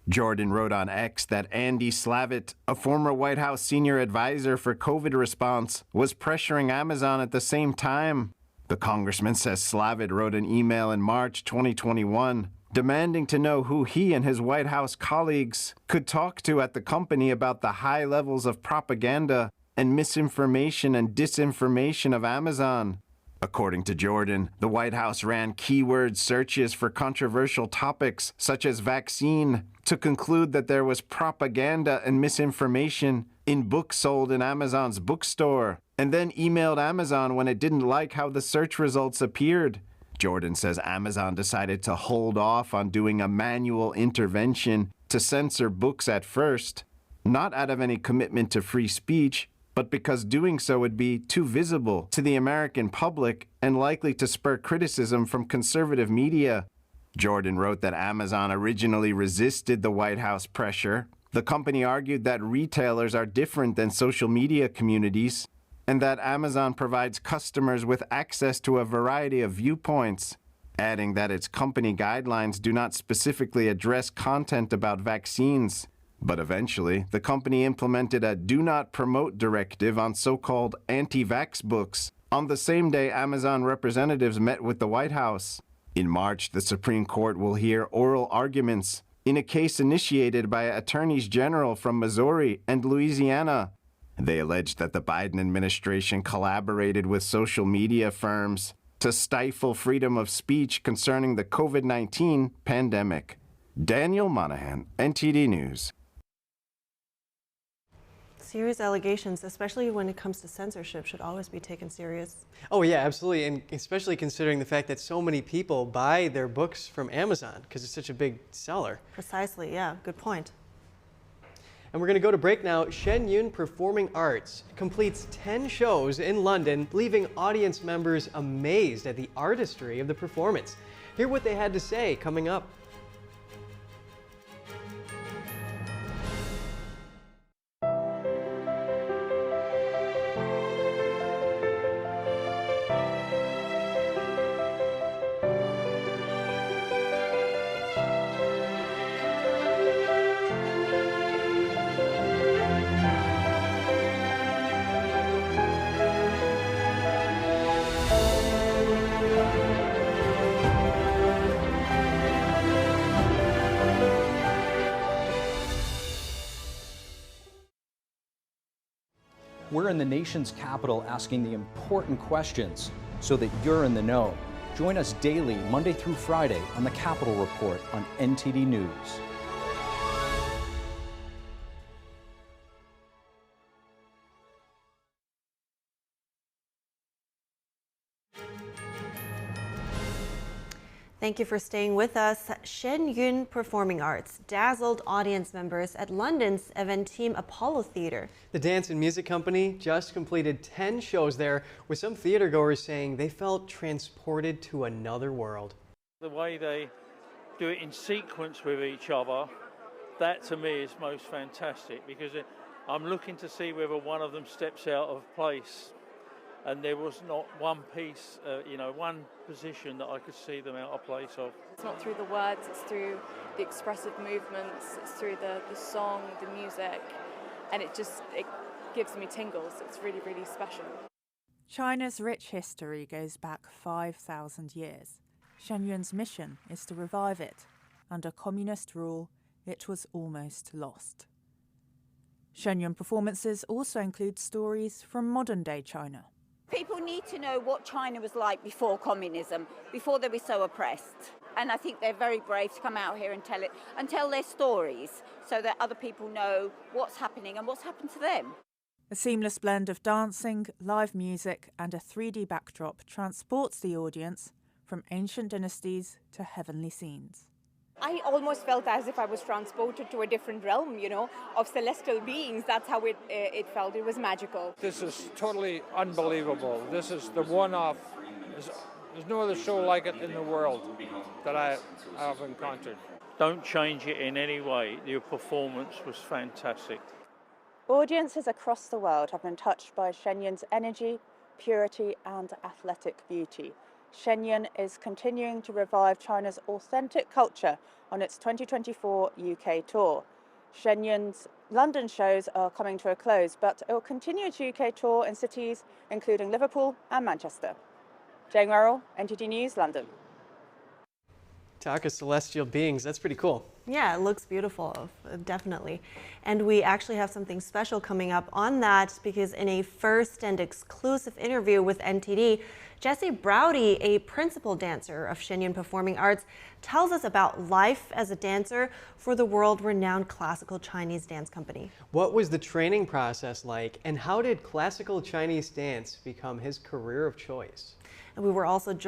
Jordan wrote on X that Andy Slavitt, a former White House senior advisor for COVID response, was pressuring Amazon at the same time. The congressman says Slavitt wrote an email in March 2021 demanding to know who he and his White House colleagues could talk to at the company about the high levels of propaganda and misinformation and disinformation of Amazon. According to Jordan, the White House ran keyword searches for controversial topics such as vaccine to conclude that there was propaganda and misinformation in books sold in Amazon's bookstore, and then emailed Amazon when it didn't like how the search results appeared. Jordan says Amazon decided to hold off on doing a manual intervention to censor books at first, not out of any commitment to free speech, but because doing so would be too visible to the American public and likely to spur criticism from conservative media. Jordan wrote that Amazon originally resisted the White House pressure. The company argued that retailers are different than social media communities, and that Amazon provides customers with access to a variety of viewpoints, adding that its company guidelines do not specifically address content about vaccines. But eventually, the company implemented a do not promote directive on so-called anti-vax books on the same day Amazon representatives met with the White House. In March, the Supreme Court will hear oral arguments in a case initiated by attorneys general from Missouri and Louisiana. They alleged that the Biden administration collaborated with social media firms to stifle freedom of speech concerning the COVID-19 pandemic. Daniel Monahan, NTD News. Serious allegations, especially when it comes to censorship, should always be taken serious. Oh yeah, absolutely, and especially considering the fact that so many people buy their books from Amazon because it's such a big seller. Precisely, yeah, good point. And we're going to go to break now. Shen Yun Performing Arts completes 10 shows in London, leaving audience members amazed at the artistry of the performance. Hear what they had to say coming up. We're in the nation's capital asking the important questions so that you're in the know. Join us daily, Monday through Friday, on the Capitol Report on NTD News. Thank you for staying with us. Shen Yun Performing Arts dazzled audience members at London's event team Apollo Theatre. The dance and music company just completed 10 shows there, with some theatergoers saying they felt transported to another world. The way they do it in sequence with each other, that to me is most fantastic, because I'm looking to see whether one of them steps out of place. And there was not one piece, one position that I could see them out of place of. It's not through the words, it's through the expressive movements, it's through the song, the music, and it gives me tingles. It's really, really special. China's rich history goes back 5,000 years. Shen Yun's mission is to revive it. Under communist rule, it was almost lost. Shen Yun performances also include stories from modern-day China. People need to know what China was like before communism, before they were so oppressed. And I think they're very brave to come out here and tell it and tell their stories so that other people know what's happening and what's happened to them. A seamless blend of dancing, live music and a 3D backdrop transports the audience from ancient dynasties to heavenly scenes. I almost felt as if I was transported to a different realm, of celestial beings. That's how it felt. It was magical. This is totally unbelievable. This is the one-off. There's no other show like it in the world that I have encountered. Don't change it in any way. Your performance was fantastic. Audiences across the world have been touched by Shen Yun's energy, purity, and athletic beauty. Shen Yun is continuing to revive China's authentic culture on its 2024 UK tour. Shen Yun's London shows are coming to a close, but it will continue its UK tour in cities including Liverpool and Manchester. Jane Merrill, NTD News, London. Talk of celestial beings, that's pretty cool. Yeah, it looks beautiful, definitely. And we actually have something special coming up on that, because in a first and exclusive interview with NTD, Jessie Browdy, a principal dancer of Shen Yun Performing Arts, tells us about life as a dancer for the world-renowned classical Chinese dance company. What was the training process like, and how did classical Chinese dance become his career of choice? And we were also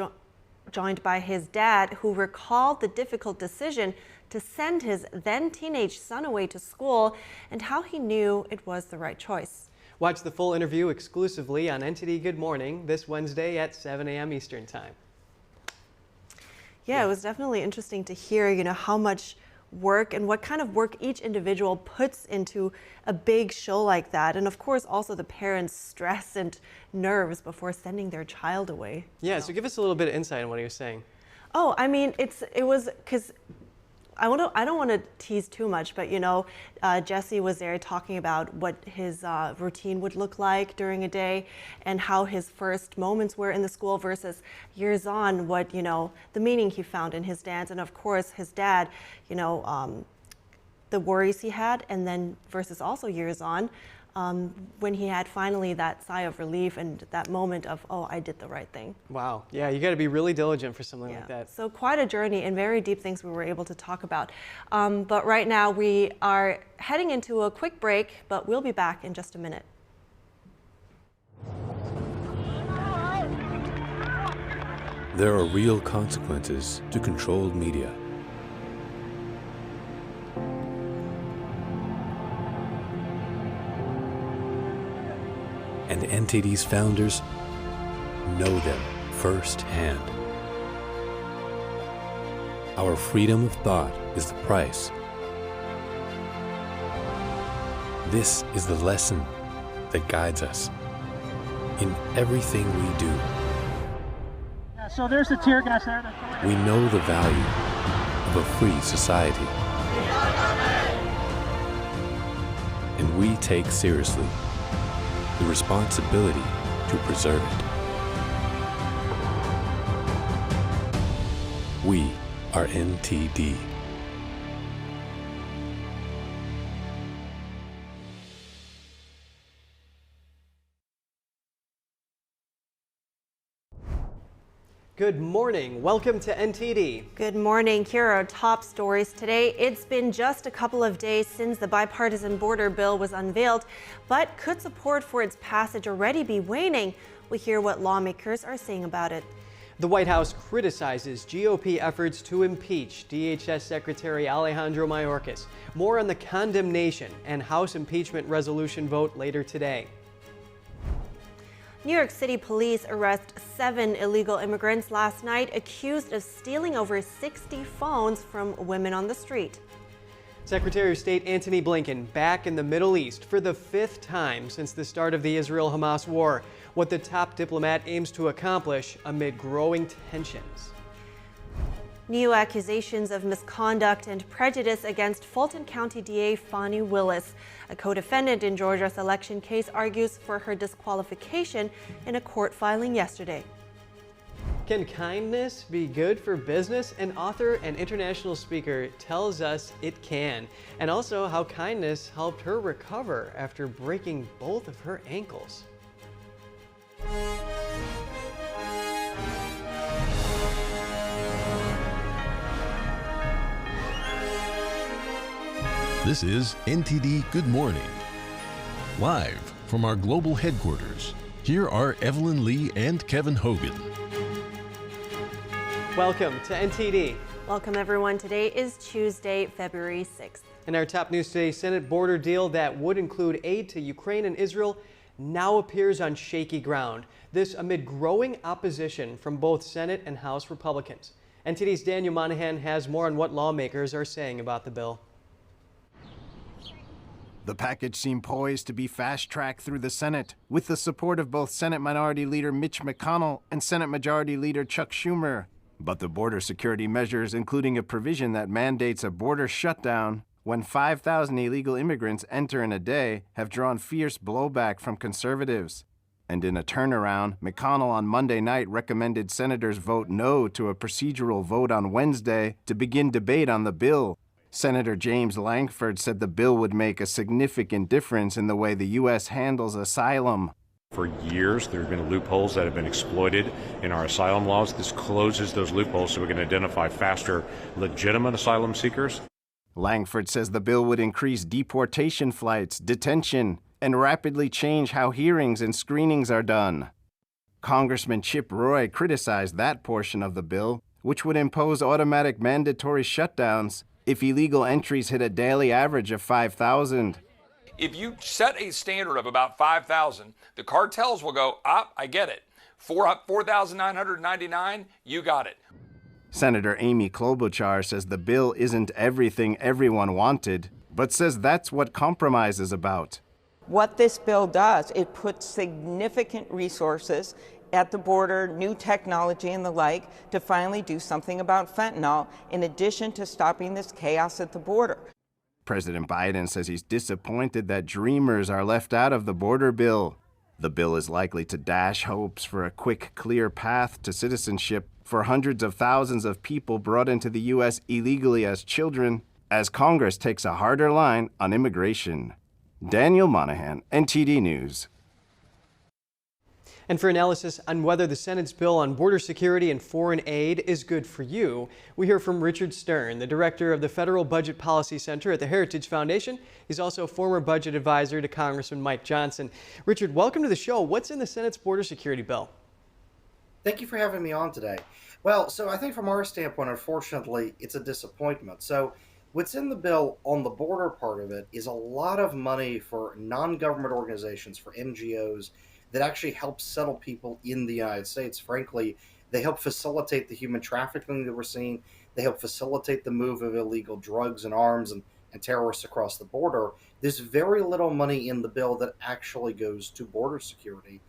joined by his dad, who recalled the difficult decision to send his then teenage son away to school and how he knew it was the right choice. Watch the full interview exclusively on NTD Good Morning this Wednesday at 7 a.m. Eastern Time. Yeah, it was definitely interesting to hear, how much work and what kind of work each individual puts into a big show like that. And of course, also the parents' stress and nerves before sending their child away. Yeah, so give us a little bit of insight on what he was saying. Oh, I mean, it was because I don't want to tease too much, but Jessie was there talking about what his routine would look like during a day and how his first moments were in the school versus years on, what the meaning he found in his dance, and of course his dad, the worries he had, and then versus also years on, when he had finally that sigh of relief and that moment of, oh, I did the right thing. Wow. Yeah, you got to be really diligent for something like that. So quite a journey and very deep things we were able to talk about. But right now we are heading into a quick break, but we'll be back in just a minute. There are real consequences to controlled media. And NTD's founders know them firsthand. Our freedom of thought is the price. This is the lesson that guides us in everything we do. Yeah, so there's the tear gas there. We know the value of a free society. And we take seriously the responsibility to preserve it. We are NTD. Good morning. Welcome to NTD. Good morning. Here are our top stories today. It's been just a couple of days since the bipartisan border bill was unveiled, but could support for its passage already be waning? We hear what lawmakers are saying about it. The White House criticizes GOP efforts to impeach DHS Secretary Alejandro Mayorkas. More on the condemnation and House impeachment resolution vote later today. New York City police arrest 7 illegal immigrants last night accused of stealing over 60 phones from women on the street. Secretary of State Antony Blinken back in the Middle East for the 5th time since the start of the Israel-Hamas war. What the top diplomat aims to accomplish amid growing tensions. New accusations of misconduct and prejudice against Fulton County DA Fani Willis. A co-defendant in Georgia's election case argues for her disqualification in a court filing yesterday. Can kindness be good for business? An author and international speaker tells us it can, and also how kindness helped her recover after breaking both of her ankles. This is NTD Good Morning. Live from our global headquarters, here are Evelyn Lee and Kevin Hogan. Welcome to NTD. Welcome, everyone. Today is Tuesday, February 6th. In our top news today, Senate border deal that would include aid to Ukraine and Israel now appears on shaky ground. This amid growing opposition from both Senate and House Republicans. NTD's Daniel Monahan has more on what lawmakers are saying about the bill. The package seemed poised to be fast-tracked through the Senate, with the support of both Senate Minority Leader Mitch McConnell and Senate Majority Leader Chuck Schumer. But the border security measures, including a provision that mandates a border shutdown when 5,000 illegal immigrants enter in a day, have drawn fierce blowback from conservatives. And in a turnaround, McConnell on Monday night recommended senators vote no to a procedural vote on Wednesday to begin debate on the bill. Senator James Lankford said the bill would make a significant difference in the way the U.S. handles asylum. For years, there have been loopholes that have been exploited in our asylum laws. This closes those loopholes so we can identify faster legitimate asylum seekers. Lankford says the bill would increase deportation flights, detention, and rapidly change how hearings and screenings are done. Congressman Chip Roy criticized that portion of the bill, which would impose automatic mandatory shutdowns if illegal entries hit a daily average of 5,000. If you set a standard of about 5,000, the cartels will go, I get it. 4,999, you got it. Senator Amy Klobuchar says the bill isn't everything everyone wanted, but says that's what compromise is about. What this bill does, it puts significant resources at the border, new technology and the like, to finally do something about fentanyl, in addition to stopping this chaos at the border. President Biden says he's disappointed that dreamers are left out of the border bill. The bill is likely to dash hopes for a quick, clear path to citizenship for hundreds of thousands of people brought into the U.S. illegally as children, as Congress takes a harder line on immigration. Daniel Monahan, NTD News. And for analysis on whether the Senate's bill on border security and foreign aid is good for you, we hear from Richard Stern, the director of the Federal Budget Policy Center at the Heritage Foundation. He's also a former budget advisor to Congressman Mike Johnson. Richard, welcome to the show. What's in the Senate's border security bill? Thank you for having me on today. Well, so I think from our standpoint, unfortunately, it's a disappointment. So what's in the bill on the border part of it is a lot of money for non-government organizations, for NGOs, that actually help settle people in the United States. Frankly, they help facilitate the human trafficking that we're seeing. They help facilitate the move of illegal drugs and arms and terrorists across the border. There's very little money in the bill that actually goes to border security.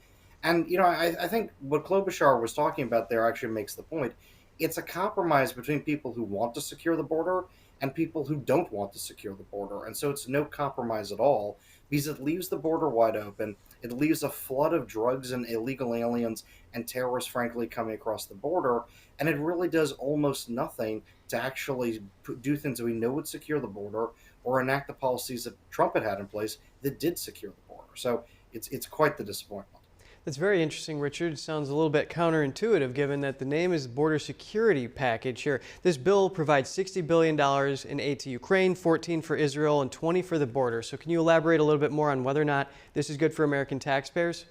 And, you know, I think what Klobuchar was talking about there actually makes the point. It's a compromise between people who want to secure the border and people who don't want to secure the border. And so it's no compromise at all, because it leaves the border wide open. It leaves a flood of drugs and illegal aliens and terrorists, frankly, coming across the border. And it really does almost nothing to actually do things that we know would secure the border or enact the policies that Trump had in place that did secure the border. So it's quite the disappointment. That's very interesting, Richard. It sounds a little bit counterintuitive given that the name is Border Security Package here. This bill provides $60 billion in aid to Ukraine, 14 for Israel, and 20 for the border. So can you elaborate a little bit more on whether or not this is good for American taxpayers?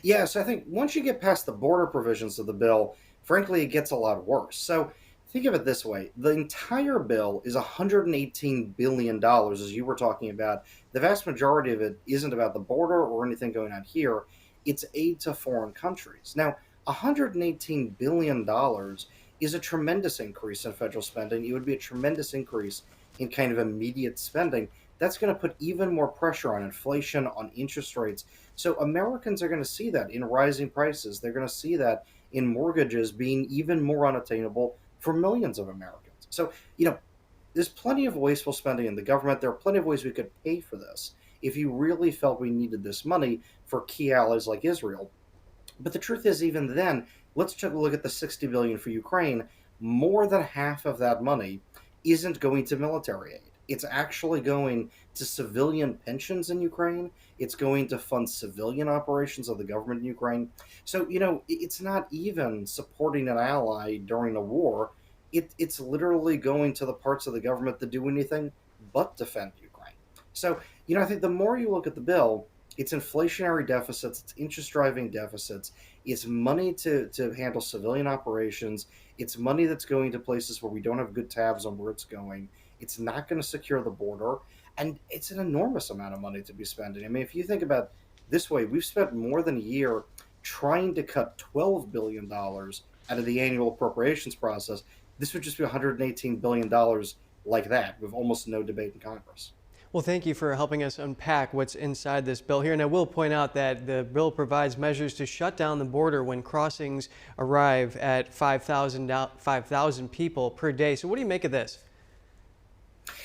Yes, I think once you get past the border provisions of the bill, frankly, it gets a lot worse. So think of it this way. The entire bill is $118 billion, as you were talking about. The vast majority of it isn't about the border or anything going on here. It's aid to foreign countries. Now, $118 billion is a tremendous increase in federal spending. It would be a tremendous increase in kind of immediate spending. That's going to put even more pressure on inflation, on interest rates. So Americans are going to see that in rising prices. They're going to see that in mortgages being even more unattainable for millions of Americans. So, you know, there's plenty of wasteful spending in the government. There are plenty of ways we could pay for this if you really felt we needed this money for key allies like Israel. But the truth is, even then, let's take a look at the $60 billion for Ukraine. More than half of that money isn't going to military aid. It's actually going to civilian pensions in Ukraine. It's going to fund civilian operations of the government in Ukraine. So, you know, it's not even supporting an ally during a war. It's literally going to the parts of the government that do anything but defend Ukraine. So, you know, I think the more you look at the bill, it's inflationary deficits, it's interest-driving deficits, it's money to handle civilian operations, It's money that's going to places where we don't have good tabs on where it's going. It's not going to secure the border. And it's an enormous amount of money to be spending. I mean, if you think about this way, we've spent more than a year trying to cut $12 billion out of the annual appropriations process. This would just be $118 billion like that, with almost no debate in Congress. Well, thank you for helping us unpack what's inside this bill here. And I will point out that the bill provides measures to shut down the border when crossings arrive at 5,000 people per day. So what do you make of this?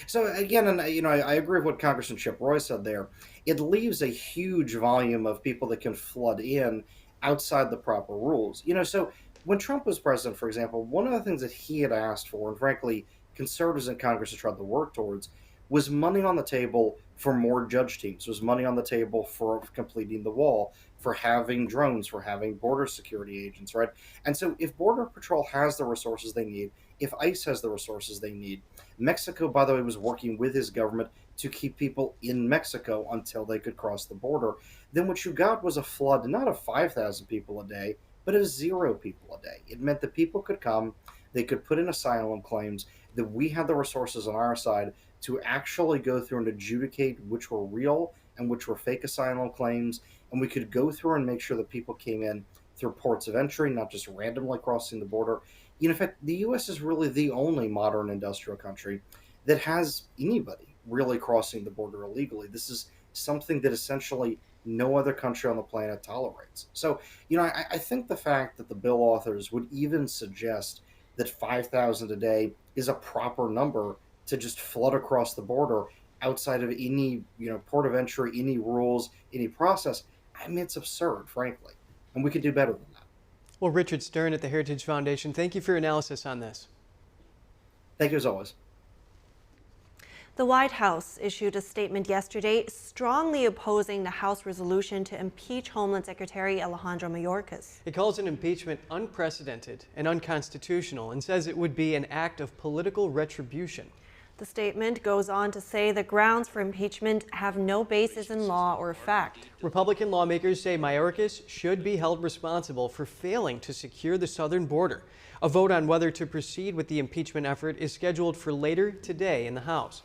So again, and I agree with what Congressman Chip Roy said there. It leaves a huge volume of people that can flood in outside the proper rules. So when Trump was president, for example, one of the things that he had asked for, and frankly, conservatives in Congress have tried to work towards, was money on the table for more judge teams, was money on the table for completing the wall, for having drones, for having border security agents, right? And so if Border Patrol has the resources they need, if ICE has the resources they need, Mexico, by the way, was working with his government to keep people in Mexico until they could cross the border, then what you got was a flood, not of 5,000 people a day, but of 0 people a day. It meant that people could come, they could put in asylum claims, that we had the resources on our side to actually go through and adjudicate which were real and which were fake asylum claims, and we could go through and make sure that people came in through ports of entry, not just randomly crossing the border. In fact, the U.S. is really the only modern industrial country that has anybody really crossing the border illegally. This is something that essentially no other country on the planet tolerates. So, I think the fact that the bill authors would even suggest that 5,000 a day is a proper number to just flood across the border outside of any, port of entry, any rules, any process, I mean, it's absurd, frankly. And we could do better than that. Well, Richard Stern at the Heritage Foundation, thank you for your analysis on this. Thank you as always. The White House issued a statement yesterday strongly opposing the House resolution to impeach Homeland Secretary Alejandro Mayorkas. It calls an impeachment unprecedented and unconstitutional and says it would be an act of political retribution. The statement goes on to say the grounds for impeachment have no basis in law or fact. Republican lawmakers say Mayorkas should be held responsible for failing to secure the southern border. A vote on whether to proceed with the impeachment effort is scheduled for later today in the House.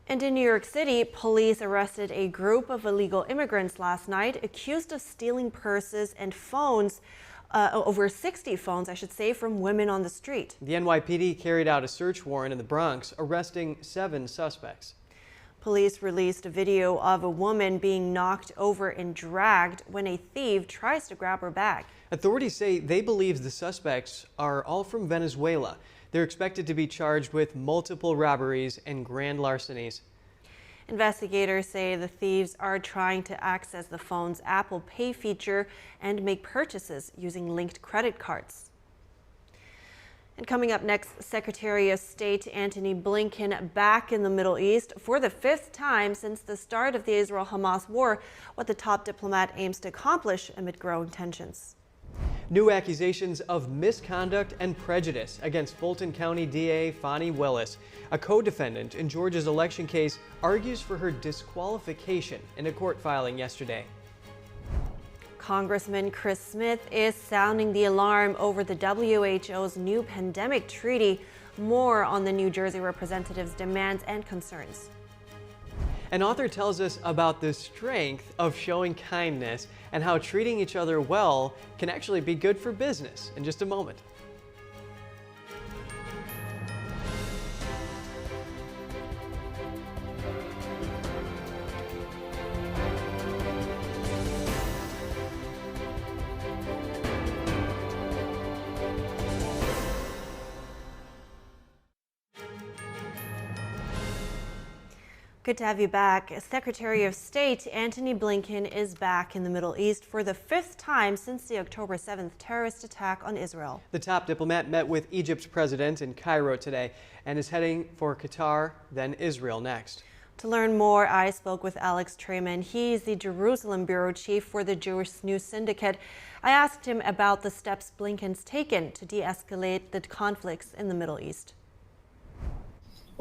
And in New York City, police arrested a group of illegal immigrants last night accused of stealing purses and phones, over 60 phones, I should say, from women on the street. The NYPD carried out a search warrant in the Bronx, arresting 7 suspects. Police released a video of a woman being knocked over and dragged when a thief tries to grab her bag. Authorities say they believe the suspects are all from Venezuela. They're expected to be charged with multiple robberies and grand larcenies. Investigators say the thieves are trying to access the phone's Apple Pay feature and make purchases using linked credit cards. And coming up next, Secretary of State Antony Blinken back in the Middle East for the 5th time since the start of the Israel-Hamas war, what the top diplomat aims to accomplish amid growing tensions. New accusations of misconduct and prejudice against Fulton County DA Fani Willis. A co-defendant in Georgia's election case argues for her disqualification in a court filing yesterday. Congressman Chris Smith is sounding the alarm over the WHO's new pandemic treaty. More on the New Jersey representative's demands and concerns. An author tells us about the strength of showing kindness and how treating each other well can actually be good for business in just a moment. Good to have you back. Secretary of State Antony Blinken is back in the Middle East for the 5th time since the October 7th terrorist attack on Israel. The top diplomat met with Egypt's president in Cairo today and is heading for Qatar, then Israel next. To learn more, I spoke with Alex Trayman. He's the Jerusalem bureau chief for the Jewish News Syndicate. I asked him about the steps Blinken's taken to de-escalate the conflicts in the Middle East.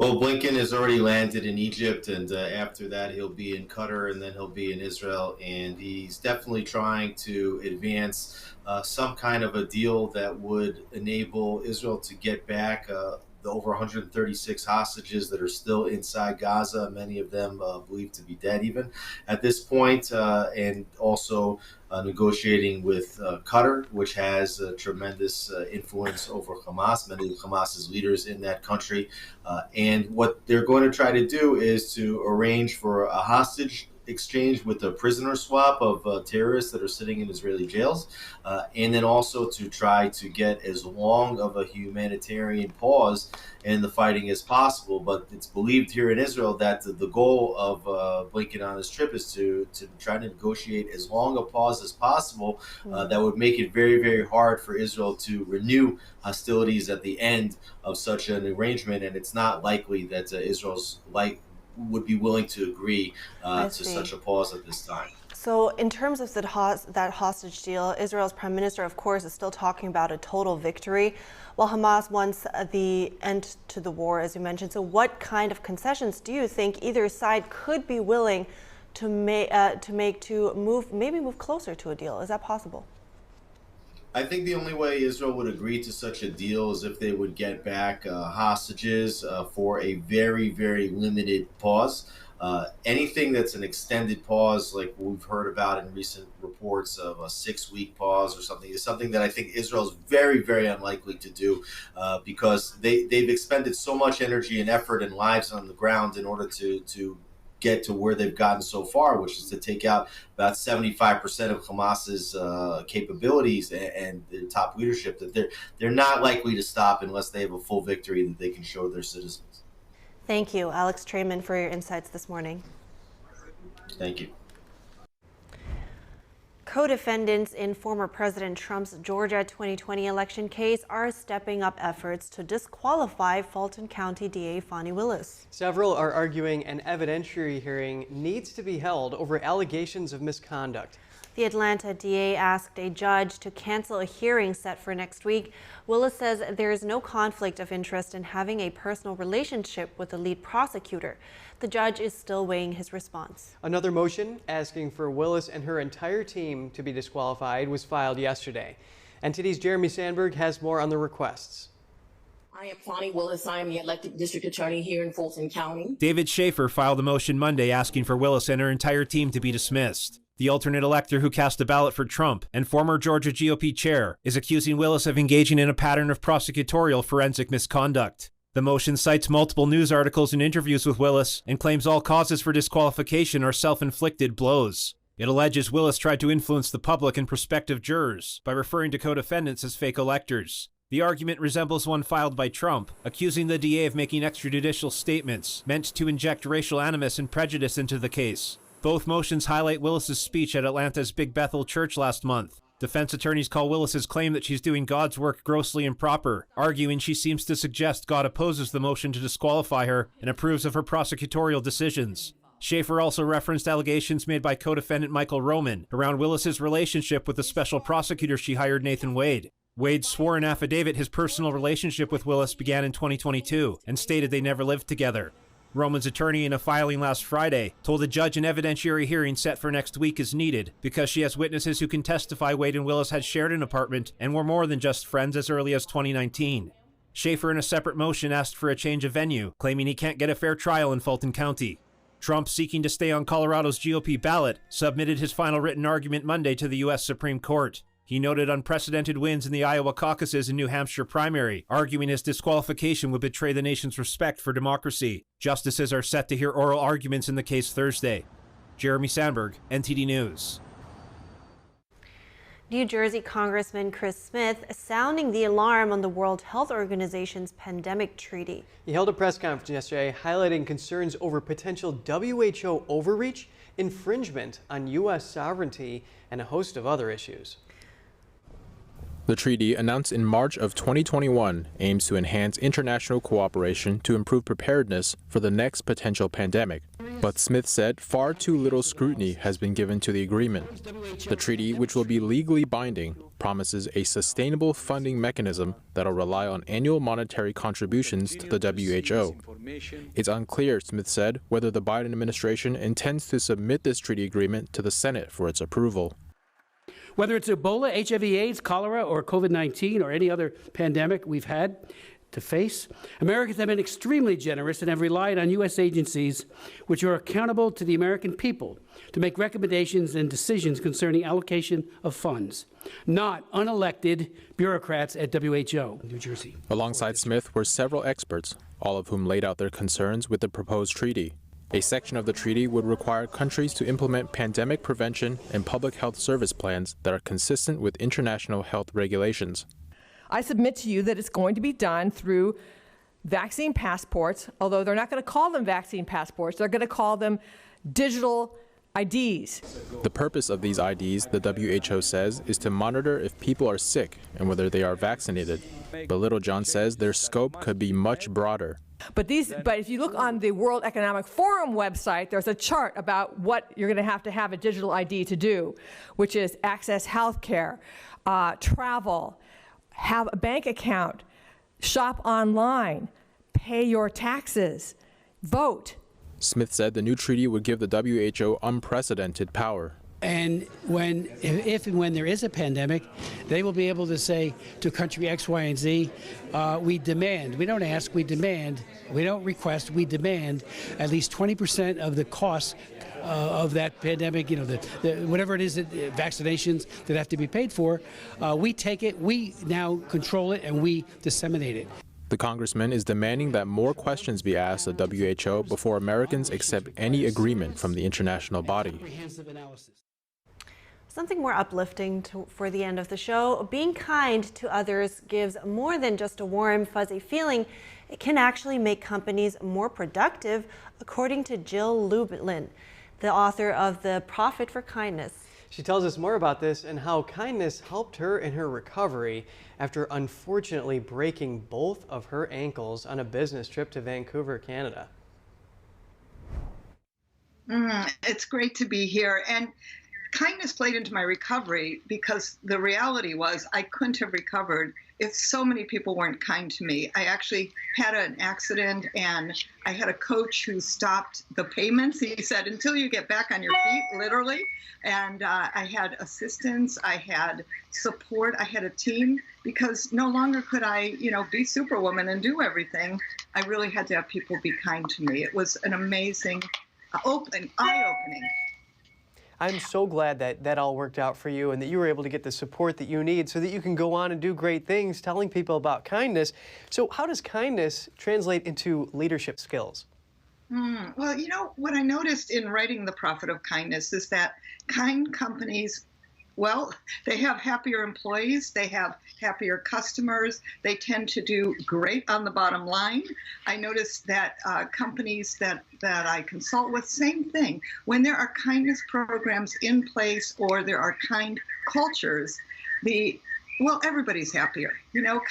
Well, Blinken has already landed in Egypt, and after that he'll be in Qatar, and then he'll be in Israel, and he's definitely trying to advance some kind of a deal that would enable Israel to get back the over 136 hostages that are still inside Gaza, many of them believed to be dead even at this point, and also negotiating with Qatar, which has a tremendous influence over Hamas, many of Hamas's leaders in that country. And what they're going to try to do is to arrange for a hostage exchange with a prisoner swap of terrorists that are sitting in Israeli jails, and then also to try to get as long of a humanitarian pause in the fighting as possible. But it's believed here in Israel that the goal of Blinken on his trip is to try to negotiate as long a pause as possible that would make it very, very hard for Israel to renew hostilities at the end of such an arrangement, and it's not likely that Israel's would be willing to agree to such a pause at this time. So in terms of that hostage deal, Israel's prime minister, of course, is still talking about a total victory, while Hamas wants the end to the war, as you mentioned. So what kind of concessions do you think either side could be willing to make to move closer to a deal? Is that possible? I think the only way Israel would agree to such a deal is if they would get back hostages for a very, very limited pause. Anything that's an extended pause, like we've heard about in recent reports of a 6-week pause or something, is something that I think Israel is very, very unlikely to do because they've expended so much energy and effort and lives on the ground in order to get to where they've gotten so far, which is to take out about 75% of Hamas's capabilities and their top leadership, that they're not likely to stop unless they have a full victory that they can show their citizens. Thank you, Alex Trayman, for your insights this morning. Thank you. Co-defendants in former President Trump's Georgia 2020 election case are stepping up efforts to disqualify Fulton County DA Fani Willis. Several are arguing an evidentiary hearing needs to be held over allegations of misconduct. The Atlanta DA asked a judge to cancel a hearing set for next week. Willis says there is no conflict of interest in having a personal relationship with the lead prosecutor. The judge is still weighing his response. Another motion asking for Willis and her entire team to be disqualified was filed yesterday. NTD's Jeremy Sandberg has more on the requests. I am Fani Willis. I am the elected district attorney here in Fulton County. David Schaefer filed a motion Monday asking for Willis and her entire team to be dismissed. The alternate elector who cast a ballot for Trump and former Georgia GOP chair is accusing Willis of engaging in a pattern of prosecutorial forensic misconduct. The motion cites multiple news articles and interviews with Willis and claims all causes for disqualification are self-inflicted blows. It alleges Willis tried to influence the public and prospective jurors by referring to co-defendants as fake electors. The argument resembles one filed by Trump, accusing the DA of making extrajudicial statements meant to inject racial animus and prejudice into the case. Both motions highlight Willis's speech at Atlanta's Big Bethel Church last month. Defense attorneys call Willis's claim that she's doing God's work grossly improper, arguing she seems to suggest God opposes the motion to disqualify her and approves of her prosecutorial decisions. Schaefer also referenced allegations made by co-defendant Michael Roman around Willis's relationship with the special prosecutor she hired, Nathan Wade. Wade swore in affidavit his personal relationship with Willis began in 2022 and stated they never lived together. Roman's attorney, in a filing last Friday, told a judge an evidentiary hearing set for next week is needed because she has witnesses who can testify Wade and Willis had shared an apartment and were more than just friends as early as 2019. Schaefer, in a separate motion, asked for a change of venue, claiming he can't get a fair trial in Fulton County. Trump, seeking to stay on Colorado's GOP ballot, submitted his final written argument Monday to the U.S. Supreme Court. He noted unprecedented wins in the Iowa caucuses and New Hampshire primary, arguing his disqualification would betray the nation's respect for democracy. Justices are set to hear oral arguments in the case Thursday. Jeremy Sandberg, NTD News. New Jersey Congressman Chris Smith sounding the alarm on the World Health Organization's pandemic treaty. He held a press conference yesterday highlighting concerns over potential WHO overreach, infringement on U.S. sovereignty, and a host of other issues. The treaty, announced in March of 2021, aims to enhance international cooperation to improve preparedness for the next potential pandemic. But Smith said far too little scrutiny has been given to the agreement. The treaty, which will be legally binding, promises a sustainable funding mechanism that'll rely on annual monetary contributions to the WHO. It's unclear, Smith said, whether the Biden administration intends to submit this treaty agreement to the Senate for its approval. Whether it's Ebola, HIV/AIDS, cholera, or COVID-19, or any other pandemic we've had to face, Americans have been extremely generous and have relied on U.S. agencies which are accountable to the American people to make recommendations and decisions concerning allocation of funds, not unelected bureaucrats at W.H.O. New Jersey. Alongside Smith were several experts, all of whom laid out their concerns with the proposed treaty. A section of the treaty would require countries to implement pandemic prevention and public health service plans that are consistent with international health regulations. I submit to you that it's going to be done through vaccine passports, although they're not going to call them vaccine passports. They're going to call them digital IDs. The purpose of these IDs, the WHO says, is to monitor if people are sick and whether they are vaccinated. But Littlejohn says their scope could be much broader. But if you look on the World Economic Forum website, there's a chart about what you're going to have a digital ID to do, which is access health care, travel, have a bank account, shop online, pay your taxes, vote. Smith said the new treaty would give the WHO unprecedented power. And if and when there is a pandemic, they will be able to say to country X, Y, and Z, we demand, we don't ask, we demand, we don't request, we demand at least 20% of the costs of that pandemic, whatever it is, vaccinations that have to be paid for, we take it, we now control it, and we disseminate it. The congressman is demanding that more questions be asked of WHO before Americans accept any agreement from the international body. Something more uplifting for the end of the show. Being kind to others gives more than just a warm, fuzzy feeling. It can actually make companies more productive, according to Jill Lublin, the author of The Profit for Kindness. She tells us more about this and how kindness helped her in her recovery after unfortunately breaking both of her ankles on a business trip to Vancouver, Canada. It's great to be here. And kindness played into my recovery because the reality was I couldn't have recovered if so many people weren't kind to me. I actually had an accident and I had a coach who stopped the payments. He said, until you get back on your feet, literally. And I had assistance, I had support, I had a team, because no longer could I, be Superwoman and do everything. I really had to have people be kind to me. It was an amazing, eye-opening. I'm so glad that all worked out for you and that you were able to get the support that you need so that you can go on and do great things telling people about kindness. So how does kindness translate into leadership skills? Well, what I noticed in writing The Profit of Kindness is that kind companies, well, they have happier employees, they have happier customers, they tend to do great on the bottom line. I noticed that companies that I consult with, same thing. When there are kindness programs in place or there are kind cultures, everybody's happier.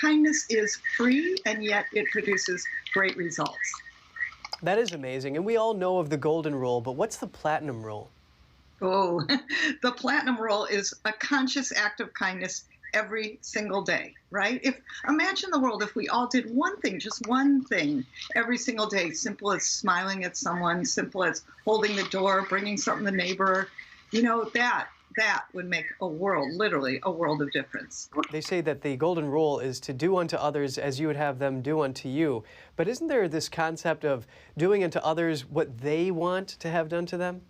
Kindness is free and yet it produces great results. That is amazing. And we all know of the golden rule, but what's the platinum rule? Oh, the platinum rule is a conscious act of kindness every single day, right? Imagine the world if we all did one thing, just one thing every single day, simple as smiling at someone, simple as holding the door, bringing something to the neighbor, that would make literally a world of difference. They say that the golden rule is to do unto others as you would have them do unto you. But isn't there this concept of doing unto others what they want to have done to them?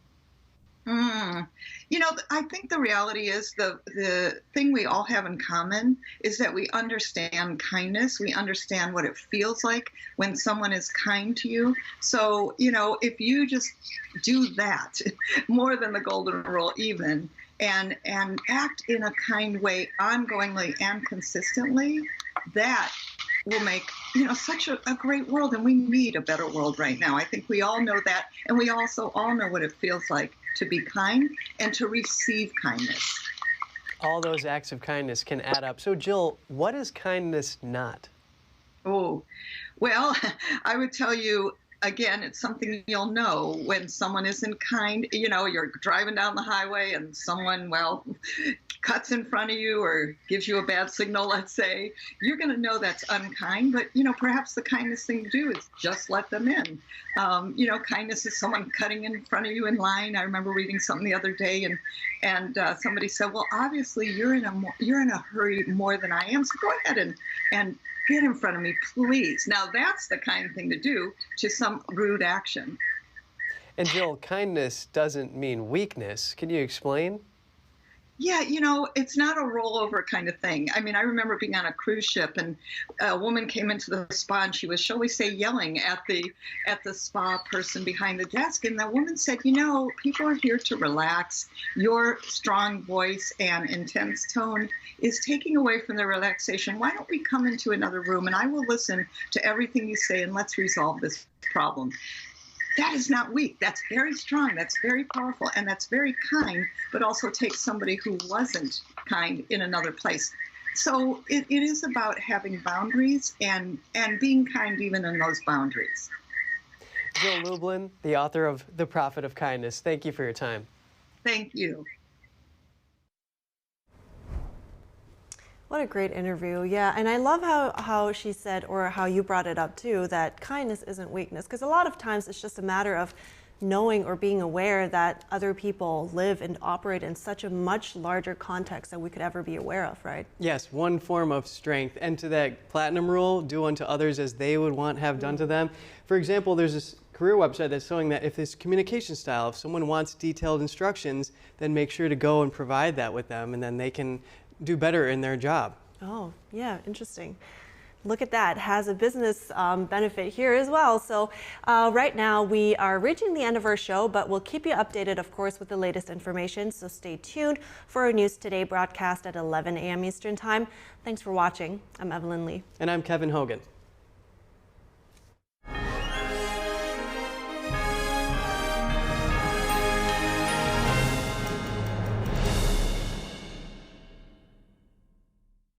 I think the reality is the thing we all have in common is that we understand kindness. We understand what it feels like when someone is kind to you. So, if you just do that more than the golden rule even, and act in a kind way ongoingly and consistently, that will make, such a great world. And we need a better world right now. I think we all know that. And we also all know what it feels like to be kind and to receive kindness. All those acts of kindness can add up. So Jill, what is kindness not? Oh, well, I would tell you again, it's something you'll know when someone isn't kind. You know, you're driving down the highway and someone, well, cuts in front of you or gives you a bad signal, let's say. You're going to know that's unkind, but, you know, perhaps the kindest thing to do is just let them in. You know, kindness is someone cutting in front of you in line. I remember reading something the other day, and somebody said, well, obviously you're in a hurry more than I am, so go ahead and get in front of me, please. Now, that's the kind of thing to do to some rude action. And Jill, kindness doesn't mean weakness. Can you explain? Yeah, you know, it's not a rollover kind of thing. I mean, I remember being on a cruise ship and a woman came into the spa and she was, shall we say, yelling at the spa person behind the desk. And the woman said, you know, people are here to relax. Your strong voice and intense tone is taking away from the relaxation. Why don't we come into another room and I will listen to everything you say and let's resolve this problem. That is not weak. That's very strong. That's very powerful. And that's very kind, but also takes somebody who wasn't kind in another place. So it is about having boundaries and being kind even in those boundaries. Jill Lublin, the author of The Profit of Kindness. Thank you for your time. Thank you. What a great interview. Yeah, and I love how she said, or how you brought it up too, that kindness isn't weakness, because a lot of times it's just a matter of knowing or being aware that other people live and operate in such a much larger context than we could ever be aware of, right? Yes, one form of strength. And to that platinum rule, do unto others as they would want have done to them. For example, there's this career website that's showing that if this communication style, if someone wants detailed instructions, then make sure to go and provide that with them, and then they can do better in their job. Oh, yeah, interesting. Look at that, has a business benefit here as well. So right now we are reaching the end of our show, but we'll keep you updated, of course, with the latest information. So stay tuned for our News Today broadcast at 11 a.m. Eastern Time. Thanks for watching. I'm Evelyn Lee. And I'm Kevin Hogan.